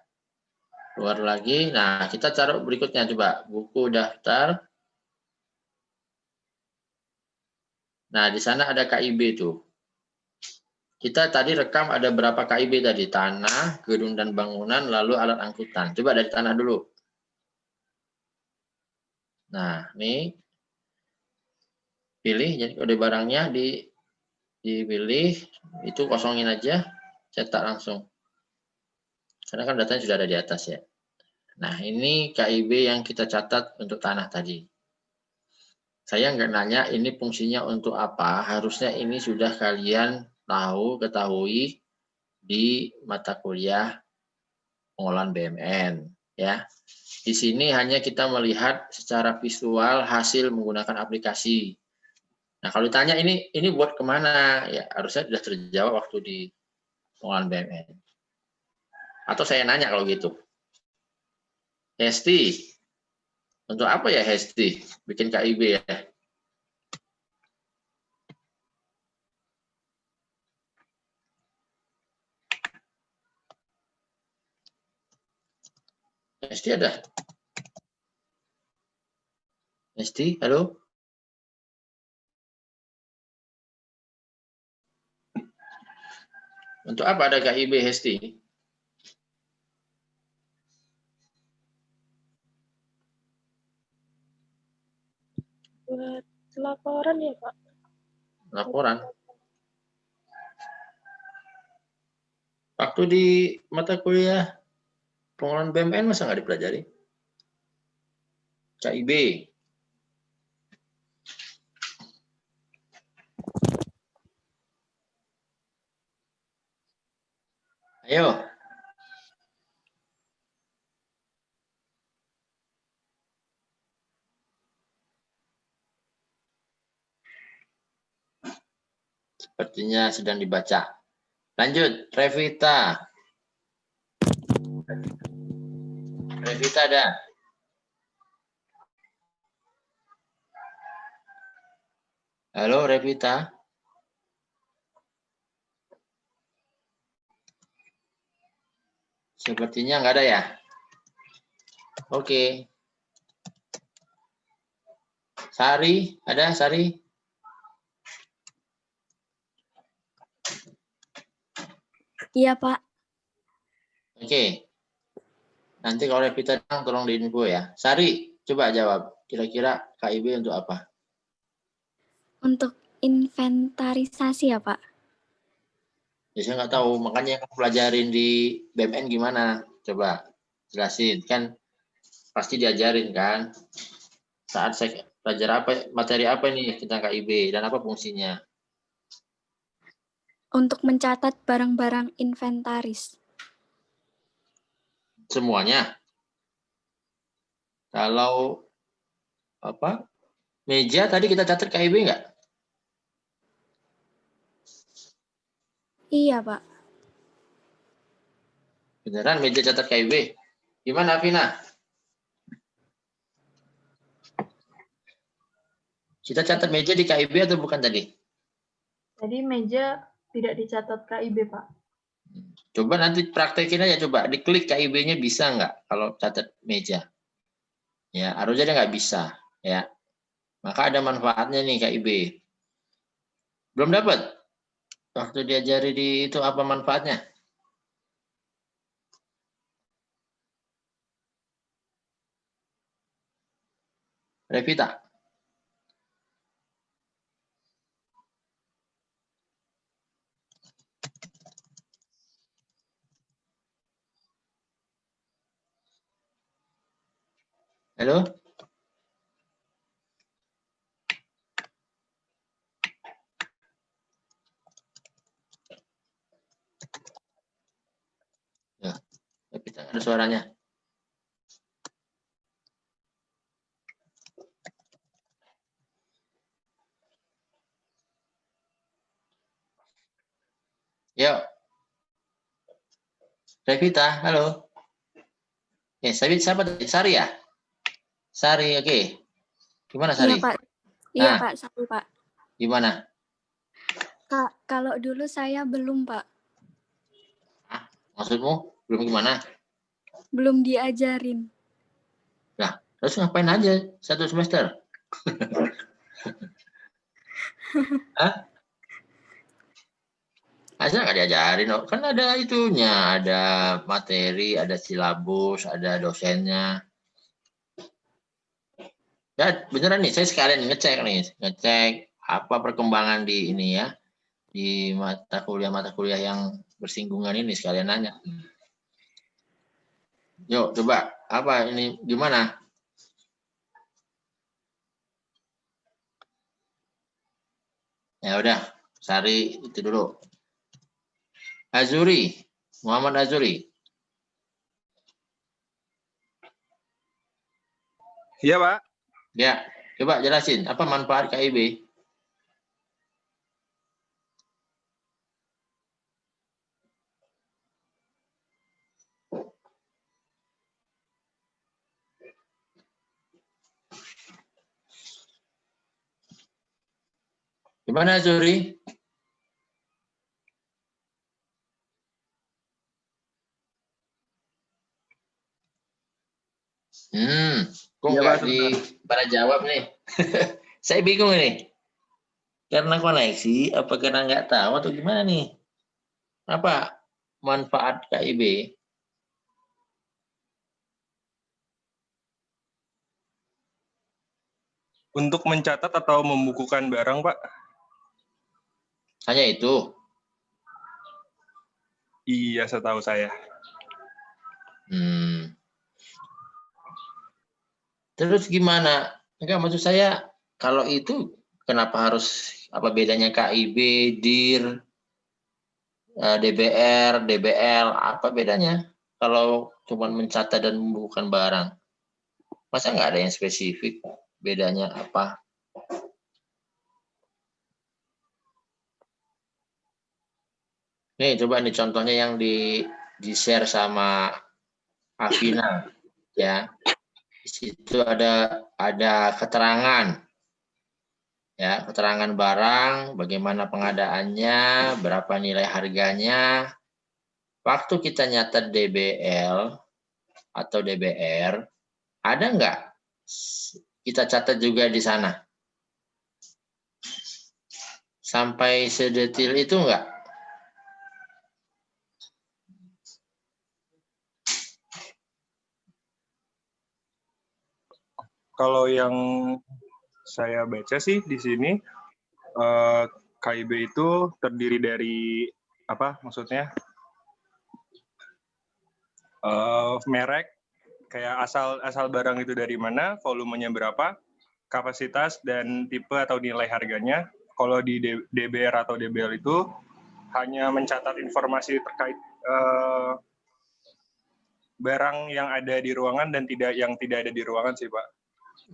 Keluar lagi. Nah, kita taruh berikutnya. Coba buku daftar. Nah, di sana ada KIB tuh. Kita tadi rekam ada berapa KIB tadi? Tanah, gedung dan bangunan, lalu alat angkutan. Coba dari tanah dulu. Nah, ini pilih, jadi kode barangnya dipilih, itu kosongin aja, cetak langsung. Karena kan datanya sudah ada di atas ya. Nah, ini KIB yang kita catat untuk tanah tadi. Saya nggak nanya ini fungsinya untuk apa, harusnya ini sudah kalian ketahui di mata kuliah pengolahan BMN ya. Di sini hanya kita melihat secara visual hasil menggunakan aplikasi. Nah, kalau ditanya ini buat kemana? Ya, harusnya sudah terjawab waktu di pengolahan BMN. Atau saya nanya kalau gitu. Hesti, untuk apa ya Hesti? Bikin KIB ya? Hesti ada? Hesti, halo? Untuk apa ada KIB Hesti? Buat laporan ya, Pak. Laporan. Waktu di mata kuliah pengolahan BMN masa nggak dipelajari? KIB. Ayo. Sepertinya sedang dibaca. Lanjut, Revita. Revita ada? Halo, Revita. Sepertinya nggak ada ya? Oke. Sari, ada Sari? Iya, Pak. Oke. Nanti kalau Revita datang, tolong diinfo ya. Sari, coba jawab. Kira-kira KIB untuk apa? Untuk inventarisasi ya, Pak? Ya, saya nggak tahu. Makanya yang pelajarin di BMN gimana? Coba jelasin. Kan pasti diajarin kan? Saat saya belajar apa, materi apa nih tentang KIB dan apa fungsinya? Untuk mencatat barang-barang inventaris. Semuanya. Kalau apa? Meja tadi kita catat KIB nggak? Iya, Pak. Beneran meja catat KIB? Gimana, Vina? Kita catat meja di KIB atau bukan tadi? Jadi meja tidak dicatat KIB, Pak. Coba nanti praktekin aja, coba diklik KIB-nya bisa nggak kalau catat meja? Ya, harusnya dia nggak bisa. Ya, maka ada manfaatnya nih KIB. Belum dapat? Waktu diajari di itu apa manfaatnya? Revita. Halo? Ya, Revita ada suaranya. Yuk. Revita, halo. Siapa tadi? Sari ya? Sari, oke. Gimana Sari? Iya, Pak. Iya, Nah, Pak, satu, Pak. gimana? Kak, kalau dulu saya belum, Pak. Maksudmu belum gimana? Belum diajarin. Nah, terus ngapain aja 1 semester? Hah? Masa nggak diajarin? Oh, kan ada itunya, ada materi, ada silabus, ada dosennya. Ya beneran nih, saya sekalian ngecek apa perkembangan di ini ya, di mata kuliah yang bersinggungan ini sekalian nanya. Yuk coba apa ini gimana? Ya udah, cari itu dulu. Azuri, Muhammad Azuri. Iya, Pak. Ya, coba jelasin apa manfaat KIB? Gimana Azuri? Kok Iya, nggak Pak, di sebentar. pada jawab nih? Saya bingung ini. Karena koneksi, apa karena nggak tahu atau gimana nih? Apa manfaat KIB? Untuk mencatat atau membukukan barang, Pak? Hanya itu? Iya, setahu saya. Terus gimana? Enggak, maksud saya kalau itu kenapa harus apa bedanya KIB, DIR, DBR, DBL, apa bedanya? Kalau cuma mencatat dan membukukan barang. Masa nggak ada yang spesifik bedanya apa? Nih coba nih contohnya yang di-share sama Afina ya. Di situ ada keterangan ya, keterangan barang, bagaimana pengadaannya, berapa nilai harganya. Waktu kita nyatat DBL atau DBR, ada nggak kita catat juga di sana? Sampai sedetil itu nggak? Kalau yang saya baca sih di sini, KIB itu terdiri dari apa maksudnya? Merek, kayak asal barang itu dari mana, volumenya berapa, kapasitas dan tipe atau nilai harganya. Kalau di DBR atau DBL itu hanya mencatat informasi terkait barang yang ada di ruangan dan yang tidak ada di ruangan sih, Pak.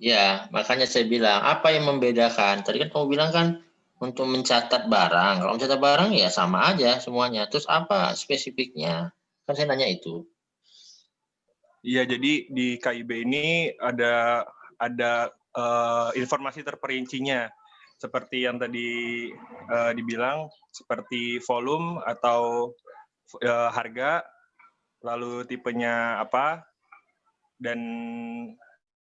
Ya, makanya saya bilang, apa yang membedakan? Tadi kan kamu bilang kan untuk mencatat barang. Kalau mencatat barang ya sama aja semuanya. Terus apa spesifiknya? Kan saya nanya itu. Iya, jadi di KIB ini ada informasi terperincinya. Seperti yang tadi dibilang, seperti volume atau harga, lalu tipenya apa, dan